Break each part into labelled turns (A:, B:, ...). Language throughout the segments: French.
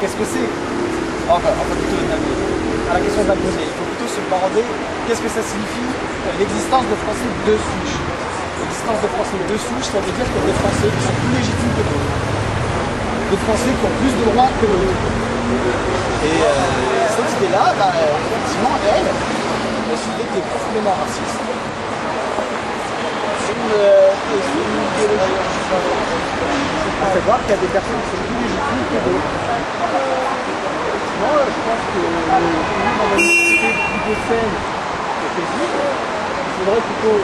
A: qu'est-ce que c'est? Enfin, plutôt à la question de la poser. Il faut plutôt se demander qu'est-ce que ça signifie l'existence de Français de souche. L'existence de Français de souche, ça veut dire qu'il y a des Français qui sont plus légitimes que d'autres. Des Français qui ont plus de droits que d'autres. Et cette idée-là, effectivement, elle est une idée qui est profondément raciste. C'est une idéologie. À savoir qu'il y a des personnes qui sont plus légitimes que d'autres. Moi, je pense que dans une société plutôt saine et paisible, il faudrait plutôt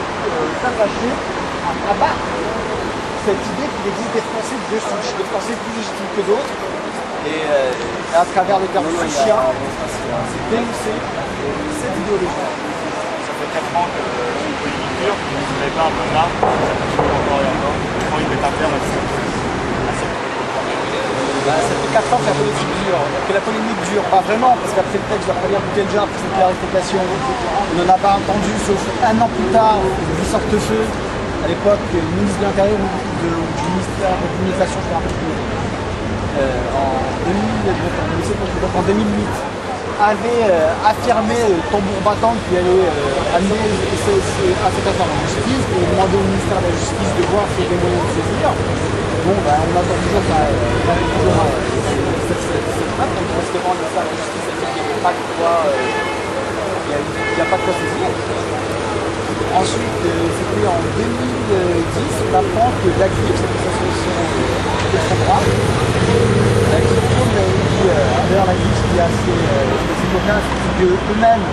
A: s'attacher à battre cette idée qu'il existe des Français de souche, des Français plus légitimes que d'autres. Et à travers le terme chien, c'est dénoncer cette idéologie.
B: Ça fait 4 ans que une politique dure, on se prépare là, ça continue encore et encore. Comment il met un terme à cette
A: ça fait 4 ans que la polémique dure, pas vraiment, parce qu'après le texte de Fabien Boutelja, après cette clarification, on n'en a pas entendu, sauf un an plus tard, du sorte-feu, à l'époque, le ministre de l'Intérieur ou du ministère de l'Administration, je ne me rappelle plus, en 2008, avait affirmé tambour battant qu'il allait amener à cette affaire en justice et demander au ministère de la Justice de voir s'il y a des moyens de saisir. Bon, on attend toujours cette map, donc on reste devant le ministère de la Justice, c'est-à-dire qu'il n'y a pas de quoi, saisir. Ensuite, c'était en 2010, on apprend que l'ACLIF, cette association d'extrême droite, d'ailleurs l'ACLIF qui est assez cocasse, qu'eux-mêmes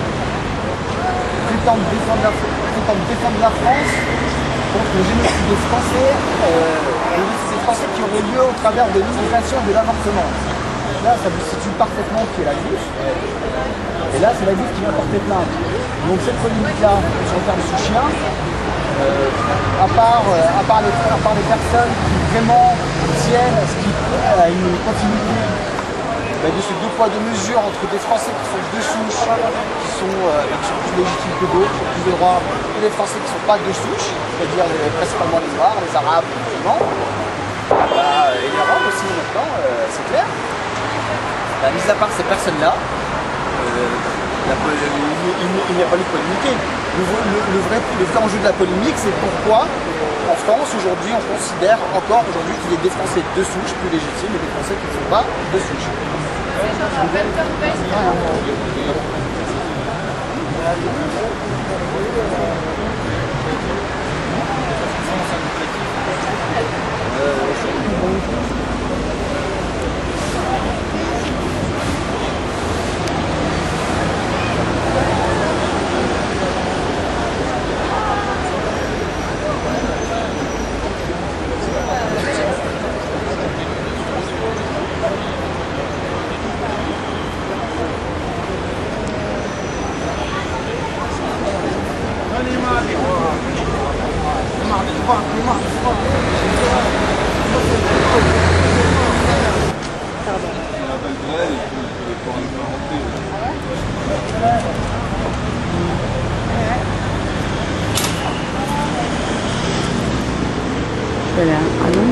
A: prétendent défendre la France contre le génocide des Français, ces Français qui auraient lieu au travers de l'immigration et de l'avortement. Là, ça vous situe parfaitement qui est la gauche. Et là, c'est la gauche qui vient porter plainte. Donc cette polémique-là, sur le terme sous chien, à part les personnes qui vraiment tiennent à une continuité de ces deux poids deux mesures entre des Français qui sont de souche, qui sont plus légitimes que d'autres, qui ont plus de droits, et les Français qui ne sont pas de souche, c'est-à-dire principalement les Noirs, les Arabes, les musulmans, et les Arabes aussi maintenant, c'est clair. Mis à part ces personnes-là, il n'y a pas eu de polémique. Le vrai enjeu de la polémique, c'est pourquoi en France aujourd'hui on considère encore aujourd'hui qu'il y a des Français de souche plus légitimes et des Français qui ne sont pas de souche.
C: Voilà. Ah non.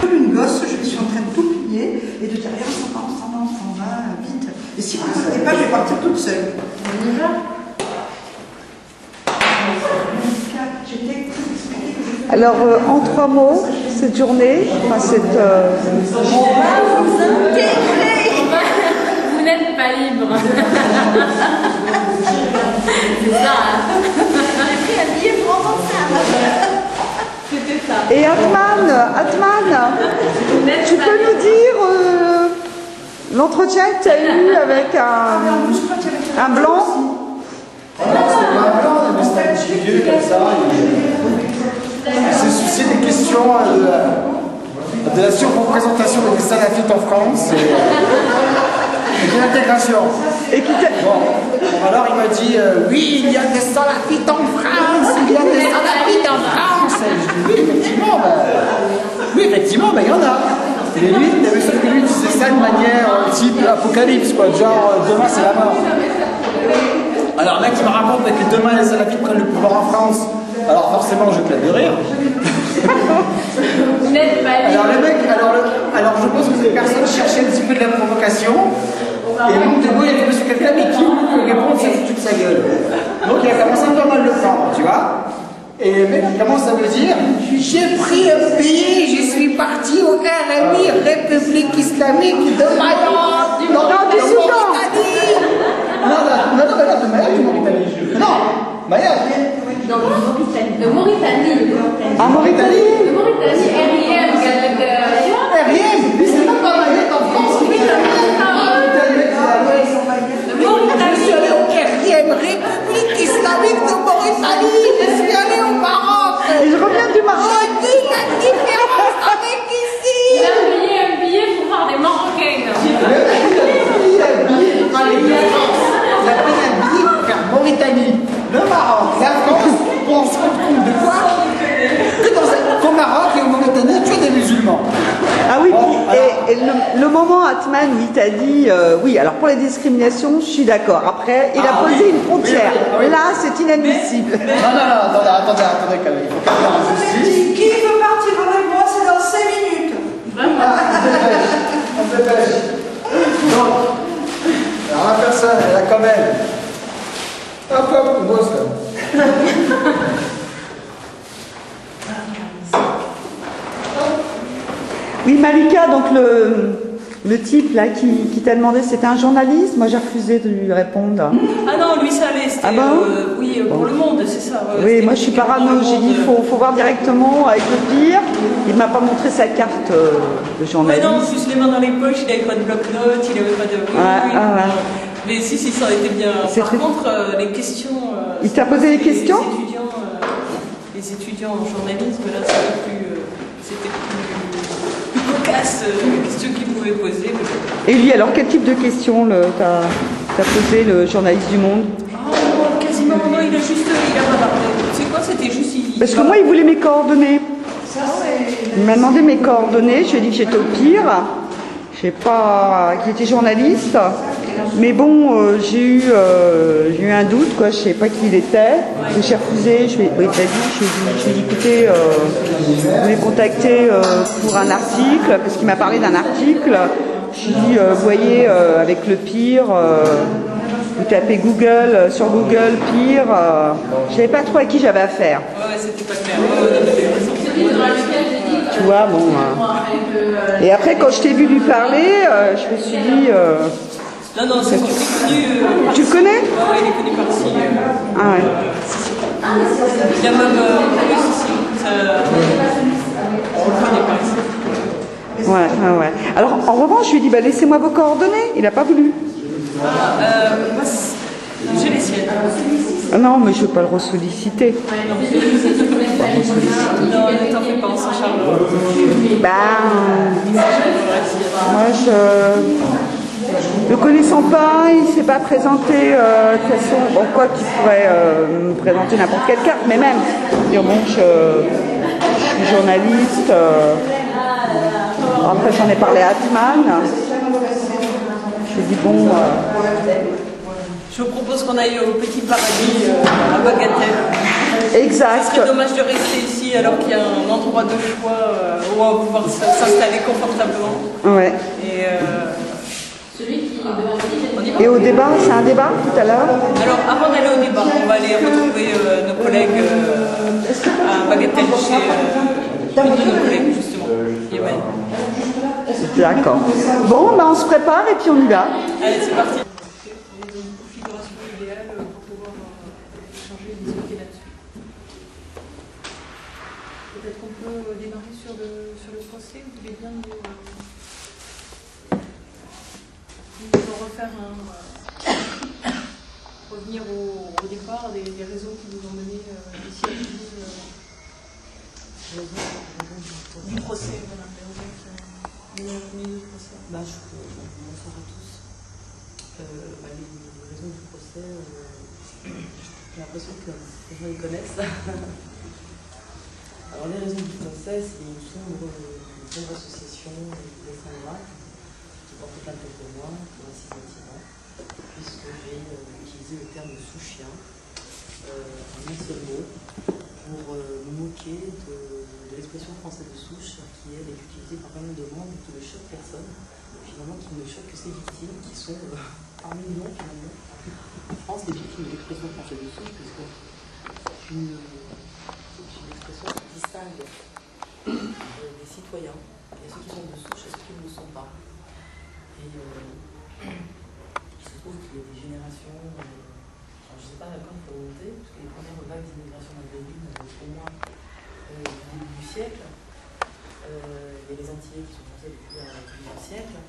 D: Comme une gosse, je suis en train de tout plier et de dire on s'en va, vite. Et si vous ne partez pas, je vais partir toute seule. On y va.
C: Alors, en 3 mots, cette journée, enfin cette...
E: On va vous intégrer. Vous n'êtes pas libre. C'est ça. J'ai pris un billet pour entendre ça. C'était ça.
C: Et Atman, tu peux nous dire l'entretien que tu as eu avec un blanc?
A: C'est pas un blanc, mais c'était un petit vieux comme ça. Il s'est soucié des questions de la surreprésentation des salafistes en France et de l'intégration.
C: Et qui t'a...
A: Bon, alors il m'a dit oui, il y a des salafistes en France, il y a des salafistes en France. Et je dis oui, effectivement, il y en a. Et lui, sauf que lui disait ça de manière type apocalypse, quoi, genre demain c'est la mort. Alors le mec il me raconte que demain les salafistes prennent le pouvoir en France. Alors forcément je claque de rire. Alors le mec, alors je pense que ces personnes cherchaient un petit peu de la provocation. Et manque de mots, il a tombé sur quelqu'un mais qui répond ça foutu de sa gueule. Donc il a commencé à pas mal le prendre, tu vois. Et le mec il commence à me dire j'ai pris un billet, je suis parti au RMI, République Islamique de Mayotte. Non,
C: du Soudan.
A: Non, de Mayotte ou Mauritanie? Non, Mayotte.
E: Non, de Mauritanie.
C: En Mauritanie?
E: De Mauritanie, RIM,
A: RIM, mais c'est même pas Mayotte en France.
E: Oui, de Mauritanie.
A: Je suis allé au RIM, République Islamique de Mauritanie. Je suis allé au Maroc.
C: Et je reviens du Maroc.
A: Je dis la différence avec ici.
E: Il a payé un billet pour voir des Marocaines.
A: Il a payé un billet pour faire Mauritanie, le Maroc, la France, pour on se rend compte de quoi? Que qu'au Maroc et au Mauritanie, tu as des musulmans.
C: Ah oui,
A: Bon,
C: et le moment, Atman, où il t'a dit, oui, alors pour les discriminations, je suis d'accord. Après, il a posé une frontière.
A: Oui.
C: Là, c'est inadmissible.
A: Non, attendez quand même. Il faut calmer la justice.
D: Qui veut partir avec moi? C'est dans 5 minutes.
A: On se dépêche. Donc, alors la personne, elle a quand même. Hop, on bosse là.
C: Oui, Malika, donc le type là qui t'a demandé, c'était un journaliste. Moi, j'ai refusé de lui répondre.
F: Ah non, lui ça allait, c'était
C: Ah bon
F: oui, pour le monde, c'est ça.
C: Oui, moi je suis parano, j'ai dit faut voir directement avec le pire. Il m'a pas montré sa carte de
F: Mais
C: journaliste.
F: non, juste les mains dans les poches, il avait pas de bloc-notes, il avait pas de... Mais si, ça a été bien. Par contre, les questions...
C: il t'a posé des questions?
F: Les étudiants en journalisme, là, c'était plus cocasse, les questions qu'ils pouvaient poser.
C: Et lui, alors quel type de questions t'as posé le journaliste du Monde?
F: Oh, quasiment, non, il a pas parlé. C'est quoi, c'était juste...
C: Parce que moi, il voulait mes coordonnées. Il m'a demandé mes coordonnées, je lui ai dit que j'étais au pire. Je sais pas, qu'il était journaliste. Mais bon, j'ai eu un doute, quoi. Je sais pas qui il était. J'ai refusé. Je lui ai dit, écoutez, je voulais contacter pour un article, parce qu'il m'a parlé d'un article. Je lui ai dit, vous voyez, avec le pire, vous tapez Google, sur Google, pire. Je savais pas trop à qui j'avais affaire.
F: Ouais, c'était pas clair.
C: Tu vois, bon. Et après, quand je t'ai vu lui parler, je me suis dit.
F: Non, c'est connu.
C: Tu le connais?
F: Ouais, il est connu par ici.
C: Ah ouais.
F: Il y a même plus ici. On le connaît par ici.
C: Ouais. Alors, en revanche, je lui ai dit, laissez-moi vos coordonnées. Il n'a pas voulu.
F: J'ai les siennes.
C: Ah non, mais je ne veux pas le ressolliciter.
F: Non, ne t'en fais pas, on s'en chargera.
C: Moi, le connaissant pas, il ne s'est pas présenté de toute façon. Bon, quoi qu'il pourrait me présenter n'importe quelle carte, mais même dire bon, je suis journaliste. Après, j'en ai parlé à Atman. Je lui ai dit bon.
F: Je vous propose qu'on aille au Petit Paradis à Bagatelle.
C: Exact.
F: Ce serait dommage de rester ici alors qu'il y a un endroit de choix où on va pouvoir s'installer confortablement.
C: Ouais. Et au débat, c'est un débat tout à l'heure?
F: Alors, avant d'aller au débat, on va aller retrouver nos collègues à Bagatelle chez une de nos collègues, justement, Yemen.
C: D'accord. Bon, on se prépare et puis on y va.
F: Allez, c'est parti. Une configuration idéale pour pouvoir échanger et discuter là-dessus. Peut-être qu'on peut démarrer sur le procès. Vous voulez bien nous refaire revenir au départ des raisons qui nous ont menés ici à l'église Du procès, voilà.
G: Bonsoir à tous. Les raisons du procès, j'ai l'impression que les gens les connaissent. Alors les raisons du procès, c'est une sombre association d'extrême droite qui porte plainte contre moi pour assignativement, puisque j'ai utilisé le terme sous-chien en un seul mot pour me moquer de l'expression française de souche qui elle est utilisée par pas mal de monde, qui ne choque personne, finalement qui ne choque que ses victimes qui sont par millions finalement en France des victimes de l'expression française de souche, puisque c'est une expression qui distingue des citoyens. Il y a ceux qui sont de souche et ceux qui ne le sont pas. Et il se trouve qu'il y a des générations, alors je ne sais pas quand il faut monter, parce que les premières vagues d'immigration maghrébine au moins au début du siècle. Il y a les Antillais qui sont français depuis plusieurs siècles.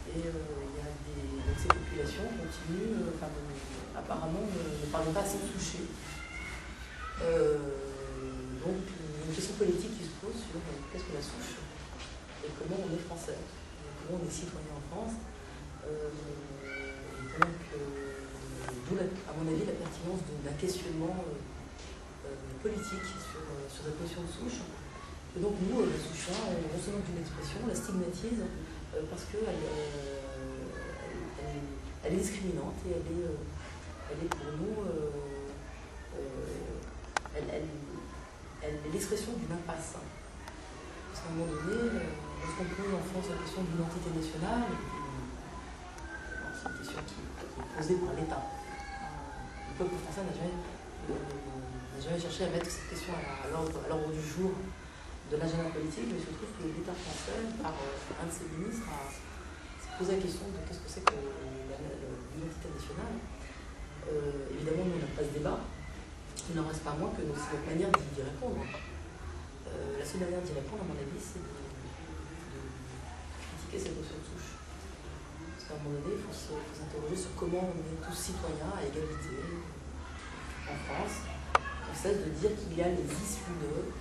G: Et il y a donc ces populations continuent, apparemment, ne parlent pas assez touchées. Donc, une question politique qui se pose sur qu'est-ce que la souche et comment on est français, comment on est citoyen en France. Donc, d'où, à mon avis, la pertinence d'un questionnement politique sur cette notion de souche. Et donc, nous, les Souchiens, on se moque d'une expression, on la stigmatise parce qu'elle est discriminante et elle est pour nous. Elle est l'expression d'une impasse. Parce qu'à un moment donné, lorsqu'on pose en France la question de l'identité nationale, c'est une question qui est posée par l'État. Le peuple français n'a jamais cherché à mettre cette question à l'ordre du jour de l'agenda politique, mais il se trouve que l'État français, par un de ses ministres, s'est posé la question de qu'est-ce que c'est que l'identité nationale. Évidemment, nous, on n'a pas ce débat. Il n'en reste pas moins que c'est notre manière d'y répondre. La seule manière d'y répondre, à mon avis, c'est de critiquer cette notion de souche. Parce qu'à un moment donné, il faut s'interroger sur comment on est tous citoyens à égalité en France. On cesse de dire qu'il y a les issus d'eux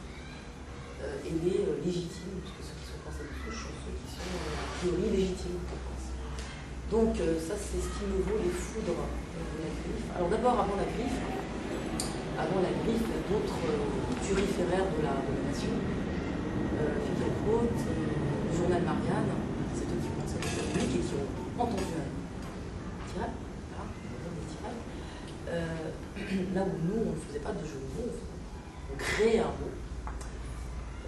G: et les légitimes, puisque ceux qui sont français de souche sont ceux qui sont a priori légitimes en France. Donc ça, c'est ce qui me vaut les foudres de la griffe. Alors d'abord, avant la griffe, il y a d'autres turiféraires de la nation. Finkielkraut, le journal Marianne, c'est eux qui pensaient le public et qui ont entendu un tirage, là où nous, on ne faisait pas de jeu de mots, on créait un mot.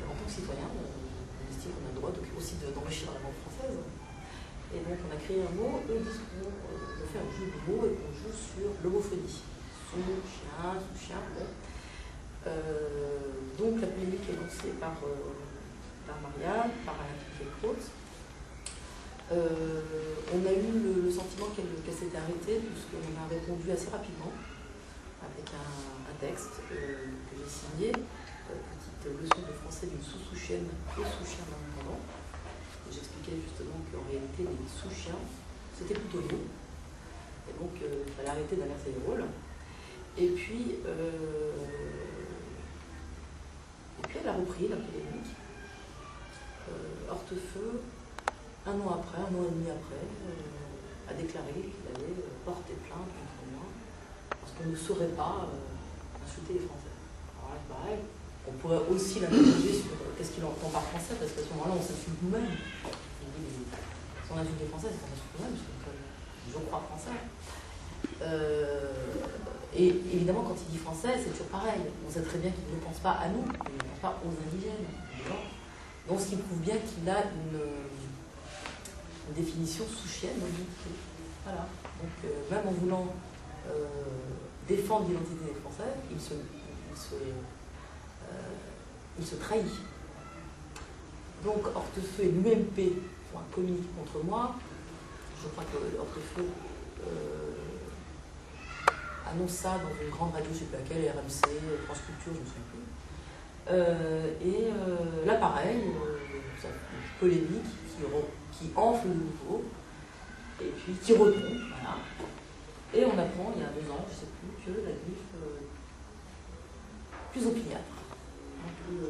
G: En tant que citoyen, on estime qu'on a le droit aussi d'enrichir la langue française. Et donc on a créé un mot, eux disent qu'on fait un jeu de mots et qu'on joue sur l'homophonie. Sous-chien, bon. Donc la polémique est lancée par Marianne, par Alain Finkielkraut. On a eu le sentiment qu'elle s'était arrêtée, puisqu'on a répondu assez rapidement avec un texte que j'ai signé, petite leçon de français d'une sous-sous-chienne et sous-chien indépendant. J'expliquais justement qu'en réalité, les sous-chiens, c'était plutôt nous. Et donc, il fallait arrêter d'inverser les rôles. Et puis elle a repris la polémique. Hortefeux, un an et demi après, a déclaré qu'il allait porter plainte contre moi parce qu'on ne saurait pas insulter les Français. Alors là, pareil, on pourrait aussi l'interroger sur qu'est-ce qu'il entend par français, parce qu'à ce moment-là, on s'insulte nous-mêmes. Si on insulte les Français, c'est qu'on insulte nous-mêmes, parce que je crois français. Et évidemment, quand il dit français, c'est toujours pareil. On sait très bien qu'il ne pense pas à nous, il ne pense pas aux indigènes. Donc, ce qui prouve bien qu'il a une définition souchienne de l'identité. Voilà. Donc, même en voulant défendre l'identité des Français, il se trahit. Donc, Hortefeux et l'UMP font un communiqué contre moi. Je crois que Hortefeux annonce ça dans une grande radio, je ne sais pas laquelle, RMC, France Culture, je ne me souviens plus. Et là, pareil, une polémique qui enfle de nouveau, et puis qui retombe, voilà. Et on apprend, il y a 2 ans, je ne sais plus, que la griffe plus opiniâtre, plus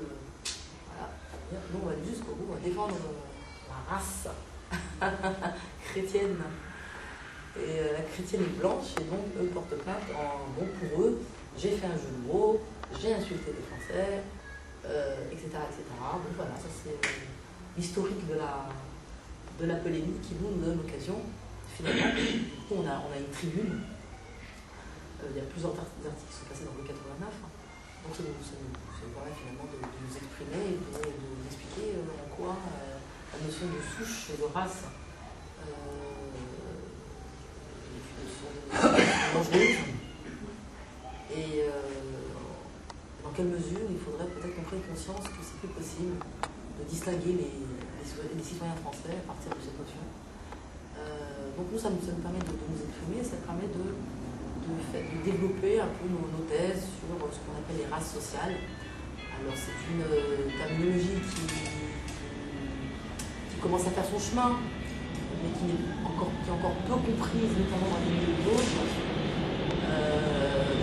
G: Nous, on va aller jusqu'au bout, on va défendre la race chrétienne. Et la chrétienne est blanche, et donc eux portent plainte en bon pour eux. J'ai fait un jeu de mots, j'ai insulté les Français, etc., etc. Donc voilà, ça c'est l'historique de la polémique qui nous donne l'occasion, finalement. On a une tribune. Il y a plusieurs articles qui sont passés dans le 89. Donc ça nous permet finalement de nous exprimer et de nous expliquer en quoi la notion de souche et de race dangereuse. Et dans quelle mesure il faudrait peut-être qu'on prenne conscience que c'est plus possible de distinguer les citoyens français à partir de cette notion. Donc nous, ça nous permet de nous exprimer, ça permet de développer un peu nos thèses sur ce qu'on appelle les races sociales. Alors c'est une terminologie qui commence à faire son chemin, mais qui est encore peu comprise, notamment dans les milieux de gauche.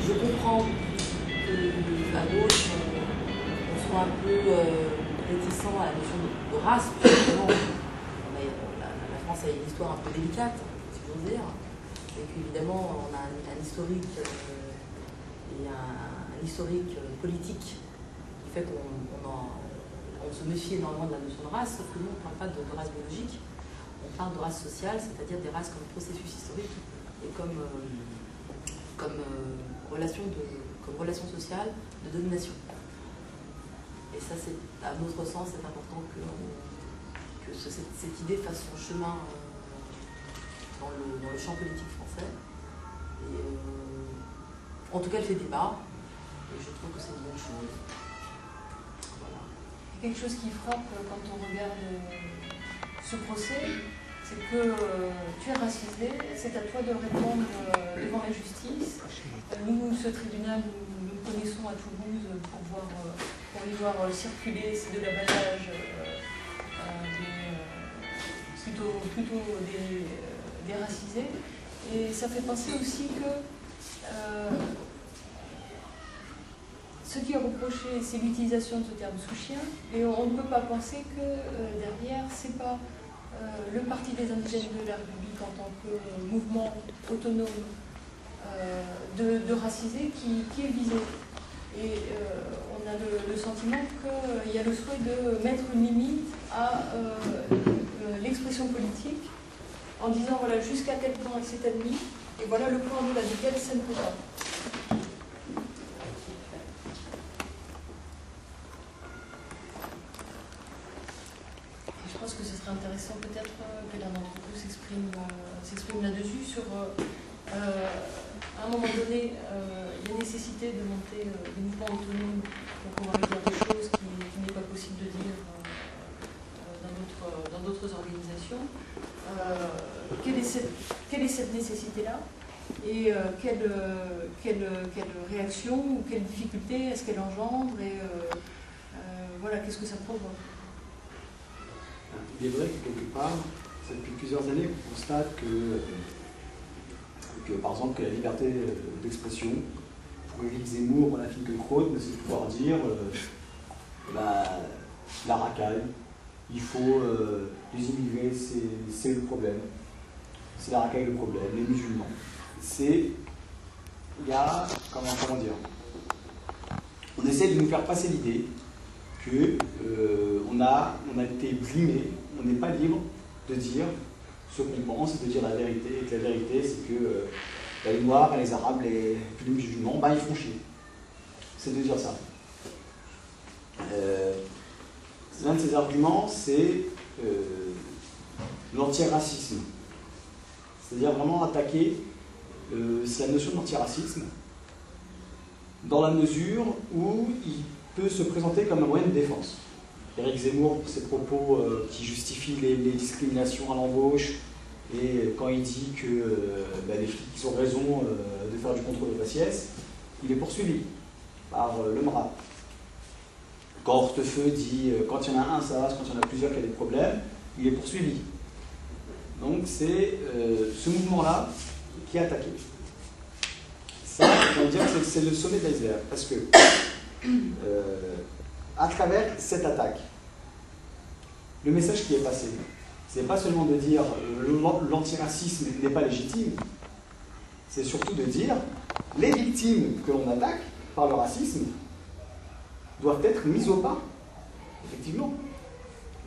G: Je comprends qu'à gauche, on soit un peu réticent à la notion de race, parce que la France a une histoire un peu délicate, si j'ose dire. Et qu'évidemment, on a un historique et un historique politique qui fait qu'on se méfie énormément de la notion de race, sauf que nous, on ne parle pas de race biologique, on parle de race sociale, c'est-à-dire des races comme processus historique et comme relation sociale de domination. Et ça, à notre sens, c'est important que cette idée fasse son chemin dans le champ politique français. Et en tout cas, elle fait débat, et je trouve que c'est une bonne chose. Voilà.
E: Quelque chose qui frappe quand on regarde ce procès, c'est que tu es racisé, c'est à toi de répondre devant la justice. Nous, ce tribunal, nous le connaissons à Toulouse pour y voir circuler, c'est de l'abattage plutôt des racisés. Et ça fait penser aussi que ce qui est reproché, c'est l'utilisation de ce terme sous-chien, et on ne peut pas penser que derrière, c'est pas le Parti des indigènes de la République en tant que mouvement autonome de racisés qui est visé. Et on a le sentiment qu'il y a le souhait de mettre une limite à l'expression politique en disant voilà jusqu'à quel point c'est admis et voilà le point au-delà duquel ça ne peut pas. Et je pense que ce serait intéressant peut-être que l'un d'entre vous s'exprime là-dessus sur à un moment donné la nécessité de monter des mouvements autonomes pour pouvoir dire des choses qui n'est pas possible de dire dans d'autres organisations. Quelle est cette nécessité-là et quelle réaction ou quelle difficulté est-ce qu'elle engendre et voilà, qu'est-ce que ça provoque?
H: Il est vrai que quelque part, depuis plusieurs années, on constate que par exemple, que la liberté d'expression, pour Éric Zemmour, on a fini que Crotte, mais c'est de pouvoir dire la racaille, il faut les immigrés, c'est le problème. C'est la racaille le problème, les musulmans. Il y a, comment dire, on essaie de nous faire passer l'idée que on a été brimé, on n'est pas libre de dire ce qu'on pense, de dire la vérité, et que la vérité c'est que les Noirs, les Arabes, les musulmans, ils font chier. C'est de dire ça. L'un de ces arguments, c'est l'antiracisme. C'est-à-dire vraiment attaquer la notion d'antiracisme dans la mesure où il peut se présenter comme un moyen de défense. Éric Zemmour, pour ses propos qui justifient les discriminations à l'embauche, et quand il dit que les flics ont raison de faire du contrôle de faciès, il est poursuivi par le MRAP. Quand Hortefeux dit quand il y en a un ça va, quand il y en a plusieurs qu'il y a des problèmes, il est poursuivi. Donc c'est ce mouvement-là qui est attaqué. Ça, on va dire que c'est le sommet de l'iceberg, parce que à travers cette attaque, le message qui est passé, c'est pas seulement de dire l'antiracisme n'est pas légitime, c'est surtout de dire les victimes que l'on attaque par le racisme doivent être mises au pas. Effectivement.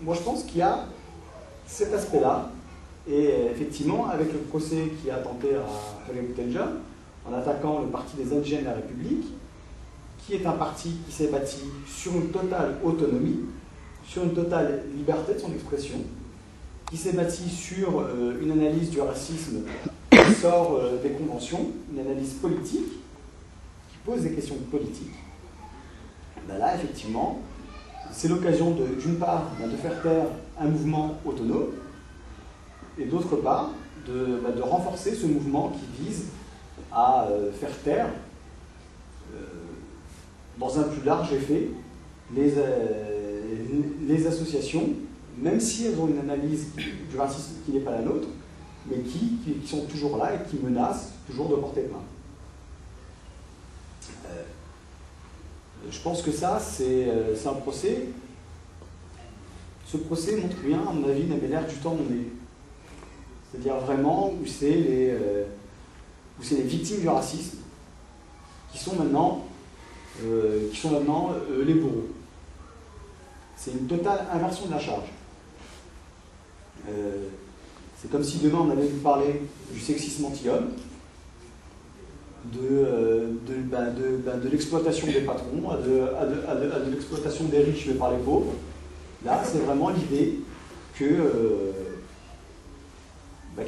H: Moi, je pense qu'il y a cet aspect-là, et effectivement, avec le procès qui a tenté à Haile Selassie, en attaquant le Parti des Indigènes de la République, qui est un parti qui s'est bâti sur une totale autonomie, sur une totale liberté de son expression, qui s'est bâti sur une analyse du racisme qui sort des conventions, une analyse politique, qui pose des questions politiques. Ben là, effectivement, c'est l'occasion d'une part de faire taire un mouvement autonome, et d'autre part de renforcer ce mouvement qui vise à faire taire, dans un plus large effet, les associations, même si elles ont une analyse du racisme qui n'est pas la nôtre, mais qui sont toujours là et qui menacent toujours de porter plainte. Je pense que ça, c'est un procès. Ce procès montre bien, à mon avis, une l'air du temps où on est. C'est-à-dire vraiment où c'est les victimes du racisme qui sont maintenant les bourreaux. C'est une totale inversion de la charge. C'est comme si demain on allait nous parler du sexisme anti-homme, de l'exploitation des patrons, de l'exploitation des riches par les pauvres. Là, c'est vraiment l'idée que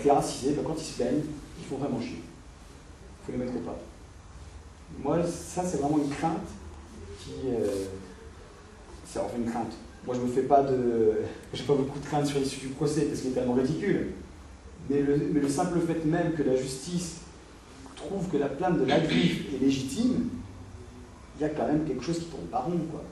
H: les racisés, quand ils se plaignent, ils font vraiment chier. Il faut les mettre au pas. Moi, ça, c'est vraiment une crainte qui... c'est enfin une crainte. Moi, je me fais pas de... J'ai pas beaucoup de crainte sur l'issue du procès, parce qu'il est tellement ridicule. Mais le simple fait même que la justice trouve que la plainte de l'Agrif est légitime, il y a quand même quelque chose qui tourne pas rond, quoi.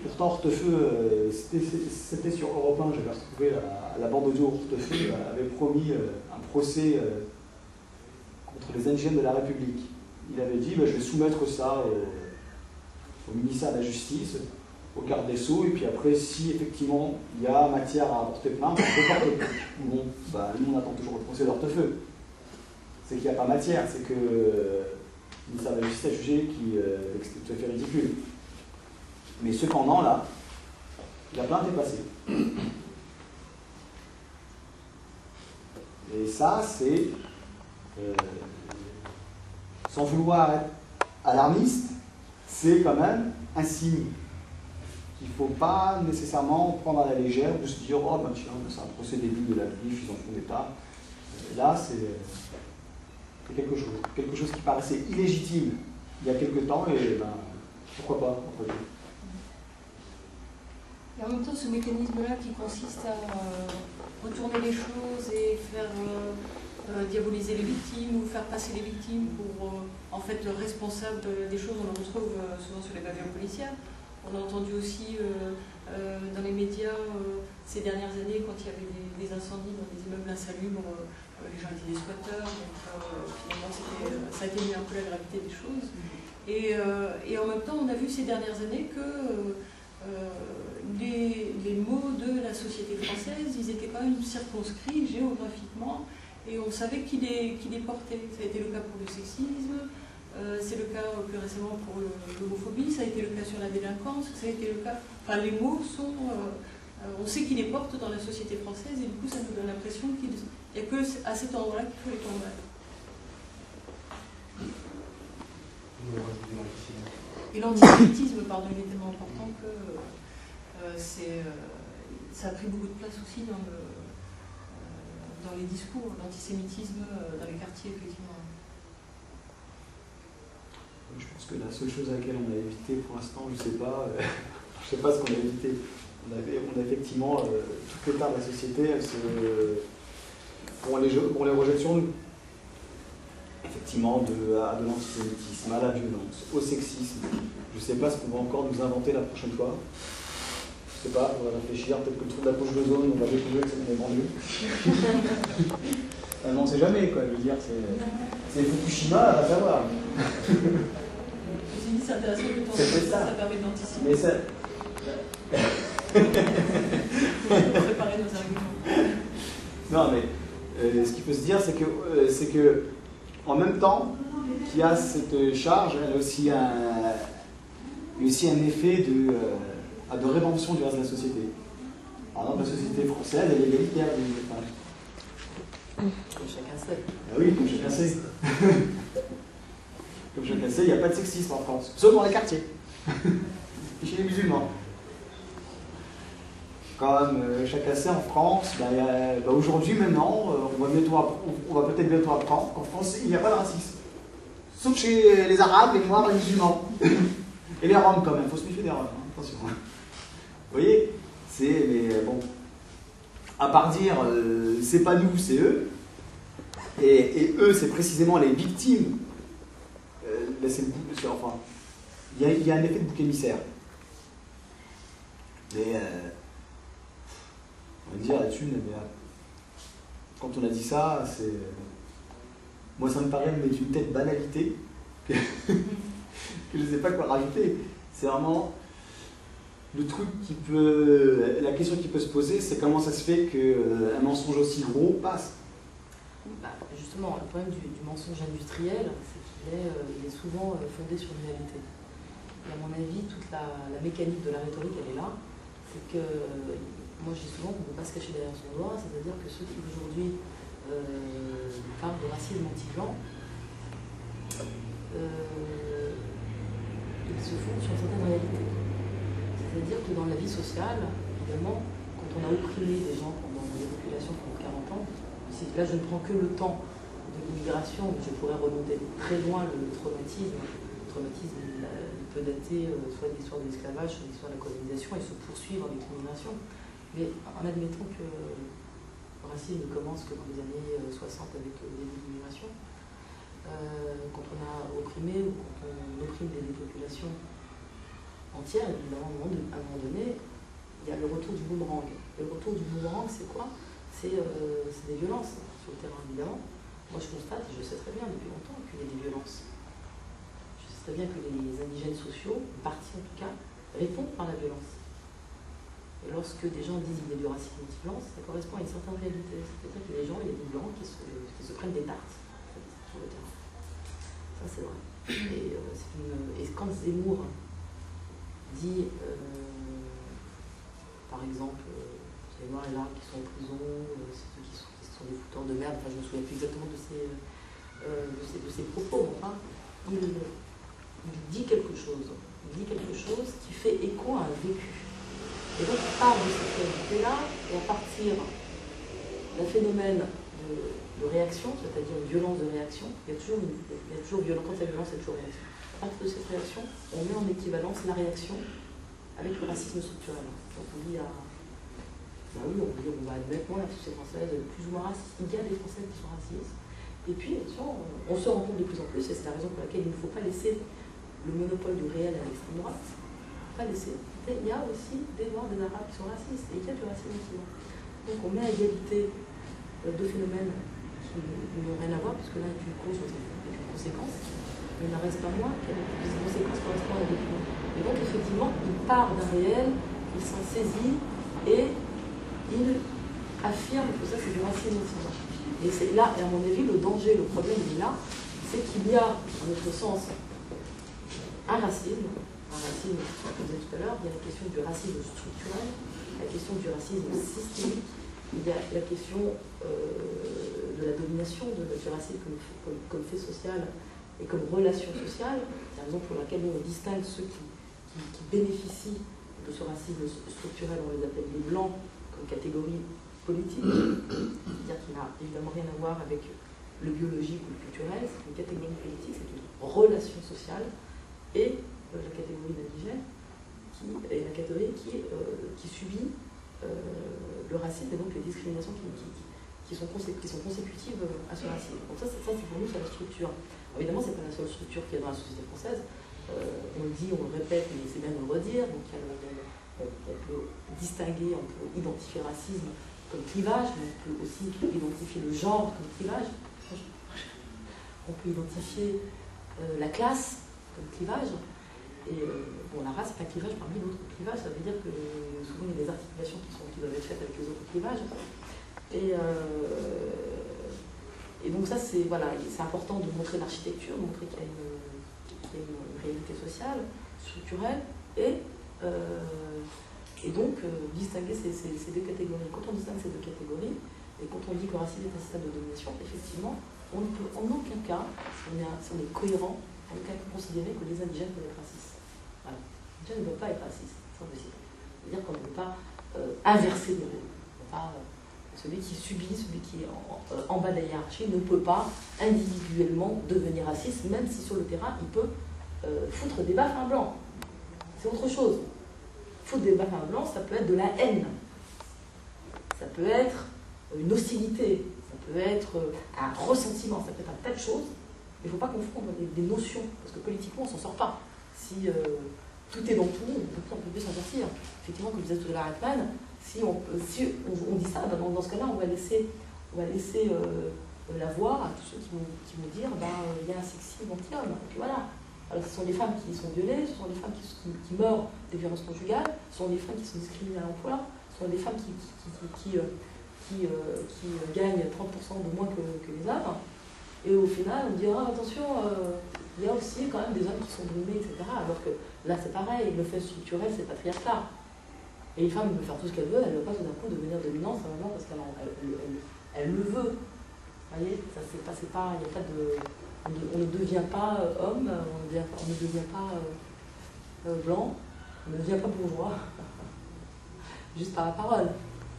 H: Pourtant, Hortefeux, c'était sur Europe 1, j'avais retrouvé la bande audio, Hortefeux avait promis un procès contre les indigènes de la République. Il avait dit, je vais soumettre ça au ministère de la Justice, au garde des Sceaux, et puis après, si effectivement il y a matière à porter plainte, on peut porter plainte. Bon, nous on attend toujours le procès d'Hortefeux. C'est qu'il n'y a pas matière, c'est que le ministère de la Justice a jugé que c'était tout à fait ridicule. Mais cependant, là, la plainte est passée. Et ça, c'est, sans vouloir être alarmiste, c'est quand même un signe qu'il ne faut pas nécessairement prendre à la légère, de se dire « Oh, ben tiens, c'est un procès début de la griffe, ils en font des tas. » Là, c'est quelque chose qui paraissait illégitime il y a quelque temps, et pourquoi pas, après tout.
E: Et en même temps, ce mécanisme-là qui consiste à retourner les choses et faire diaboliser les victimes ou faire passer les victimes pour en fait le responsable des choses, on le retrouve souvent sur les pavillons policières. On a entendu aussi dans les médias ces dernières années, quand il y avait des incendies dans des immeubles insalubres, les gens étaient des squatteurs, donc finalement ça a été mis un peu la gravité des choses. Et en même temps, on a vu ces dernières années que les mots de la société française, ils étaient quand même circonscrits géographiquement, et on savait qui les portait. Ça a été le cas pour le sexisme, c'est le cas plus récemment pour l'homophobie, ça a été le cas sur la délinquance, ça a été le cas... Enfin, les mots sont... on sait qui les porte dans la société française, et du coup, ça nous donne l'impression qu'il n'y a que à cet endroit-là qu'il faut les combattre. Et l'antisémitisme, pardon, il est tellement important que ça a pris beaucoup de place aussi dans les discours, l'antisémitisme dans les quartiers, effectivement.
H: Je pense que la seule chose à laquelle on a évité pour l'instant, je ne sais pas ce qu'on a évité. On a effectivement toutes les parts de la société, on les rejette sur nous. Effectivement, de l'antisémitisme, à la violence, au sexisme. Je ne sais pas ce qu'on va encore nous inventer la prochaine fois. Je ne sais pas, on va réfléchir, peut-être que le trou de la poche de zone, on va découvrir que c'est vendu. On ne sait jamais, quoi. Je veux dire, c'est Fukushima, à savoir.
E: C'est intéressant de penser que ça permet d'anticiper.
H: Mais ça...
F: Préparer nos arguments.
H: Non, mais ce qu'il faut se dire, c'est que en même temps qu'il y a cette charge, elle a aussi un effet de rédemption du reste de la société. Par exemple, la société française, elle est égalitaire.
G: Comme chacun sait.
H: Ah oui, comme chacun sait. Comme chacun sait, il n'y a pas de sexisme en France, sauf dans les quartiers. Et chez les musulmans. Comme chacun sait, en France, aujourd'hui, maintenant, on va peut-être bientôt apprendre qu'en France, il n'y a pas de racisme. Sauf chez les Arabes, les Noirs, les musulmans. Et les Roms, quand même. Il faut se méfier des Roms, hein, attention. Vous voyez? Mais bon. À part dire, c'est pas nous, c'est eux. Et eux, c'est précisément les victimes. Enfin, il y a un effet de bouc émissaire. Mais on va dire là-dessus, quand on a dit ça, moi ça me paraît mais d'une telle banalité que je ne sais pas quoi rajouter. C'est vraiment le truc la question qui peut se poser, c'est comment ça se fait qu'un mensonge aussi gros passe.
G: Justement, le problème du mensonge industriel, c'est qu'il est souvent fondé sur une réalité. Et à mon avis, toute la mécanique de la rhétorique, elle est là. C'est que, moi je dis souvent qu'on ne peut pas se cacher derrière son doigt, c'est-à-dire que ceux qui aujourd'hui parlent de racisme anti-blanc, ils se fondent sur certaines réalités. C'est-à-dire que dans la vie sociale, évidemment, quand on a opprimé des gens pendant les populations pendant 40 ans, là je ne prends que le temps de l'immigration, mais je pourrais remonter très loin le traumatisme. Le traumatisme peut dater soit de l'histoire de l'esclavage, soit de l'histoire de la colonisation et se poursuivre avec l'immigration. Mais en admettant que le racisme ne commence que dans les années 60 avec le début de l'immigration, quand on a opprimé ou quand on opprime des populations entières, évidemment, à un moment donné, il y a le retour du boomerang. Et le retour du boomerang, c'est quoi? C'est des violences sur le terrain, évidemment. Moi, je constate, et je sais très bien depuis longtemps, qu'il y a des violences. Je sais très bien que les indigènes sociaux, une partie en tout cas, répondent par la violence. Et lorsque des gens disent qu'il y a du racisme anti-blanc, ça correspond à une certaine réalité. C'est-à-dire que les gens, il y a des blancs qui se prennent des tartes sur le terrain. Ça, c'est vrai. Et quand Zemmour dit, par exemple, vous allez voir les Arabes qui sont en prison, c'est ceux qui sont des fouteurs de merde, enfin je me souviens plus exactement de ses propos, enfin, il dit quelque chose. Il dit quelque chose qui fait écho à un vécu. Et donc il part de cette réalité-là, et à partir d'un phénomène de réaction, c'est-à-dire une violence de réaction, il y a toujours violence, quand il y a violence, il y a toujours réaction. À partir de cette réaction, on met en équivalence la réaction avec le racisme structurel. Donc on dit on va admettre, la société française est plus ou moins raciste, il y a des Français qui sont racistes, et puis on se rend compte de plus en plus, et c'est la raison pour laquelle il ne faut pas laisser le monopole du réel à l'extrême droite, pas laisser. Il y a aussi des Noirs, des Arabes qui sont racistes, et il y a du racisme aussi. Donc on met à égalité deux phénomènes qui n'ont rien à voir, puisque l'un est une cause, l'autre est une conséquence, mais il n'en reste pas moins que les conséquences correspondent à des points. Et donc effectivement, il part d'un réel, il s'en saisit, et il affirme que ça c'est du racisme anti-blanc. Et c'est là, et à mon avis, le danger, le problème, il est là, c'est qu'il y a, en notre sens, un racisme, comme je disais tout à l'heure, il y a la question du racisme structurel, la question du racisme systémique, il y a la question de la domination du racisme comme fait social et comme relation sociale. C'est la raison pour laquelle on distingue ceux qui bénéficient de ce racisme structurel, on les appelle les blancs, comme catégorie politique, c'est-à-dire qu'il n'a évidemment rien à voir avec le biologique ou le culturel, c'est une catégorie politique, c'est une relation sociale, et la catégorie d'indigène est la catégorie qui subit le racisme et donc les discriminations qui sont consécutives à ce racisme. Donc ça c'est pour nous, c'est la structure. Alors, évidemment, ce n'est pas la seule structure qu'il y a dans la société française. On le dit, on le répète, mais c'est bien de le redire. Donc on peut distinguer, on peut identifier le racisme comme clivage, mais on peut aussi identifier le genre comme clivage. On peut identifier la classe comme clivage. Et bon, la race, c'est un clivage parmi d'autres clivages, ça veut dire que souvent il y a des articulations qui doivent être faites avec les autres clivages. Et donc ça, c'est voilà, important de montrer l'architecture, de montrer qu'il y a une réalité sociale, structurelle, et donc distinguer ces deux catégories. Quand on distingue ces deux catégories, et quand on dit que le racisme est un système de domination, effectivement, on ne peut en aucun cas, si on est cohérent, en aucun cas considérer que les indigènes peuvent être racistes. Voilà. Les indigènes ne peuvent pas être racistes, c'est impossible. C'est-à-dire qu'on ne peut pas inverser les rôles. Celui qui subit, celui qui est en bas de la hiérarchie ne peut pas individuellement devenir raciste, même si sur le terrain il peut foutre des baffes à un blanc. C'est autre chose. Foutre des baffes à un blanc, ça peut être de la haine, ça peut être une hostilité, ça peut être un ressentiment, ça peut être un tas de choses. Il ne faut pas confondre des notions, parce que politiquement on ne s'en sort pas. Si tout est dans tout, on ne peut plus s'en sortir. Effectivement, comme disait tout à l'heure Hartmann, si on dit ça, dans ce cas-là, on va laisser la voix à tous ceux qui vont dire il y a un sexisme anti-homme. Et puis voilà. Alors, ce sont les femmes qui sont violées, ce sont les femmes qui meurent des violences conjugales, ce sont les femmes qui sont discriminées à l'emploi, ce sont les femmes qui gagnent 30% de moins que les hommes. Et au final, on dira attention, il y a aussi quand même des hommes qui sont brimés, etc. Alors que là, c'est pareil, le fait structurel, c'est le patriarcat. Et les femmes peuvent faire tout ce qu'elles veulent, elles ne veulent pas tout d'un coup devenir dominantes simplement parce qu'elles le veulent. Vous voyez, ça c'est pas, il n'y a pas de. On ne devient pas homme, on ne devient pas blanc, on ne devient pas bourgeois, juste par la parole. Vous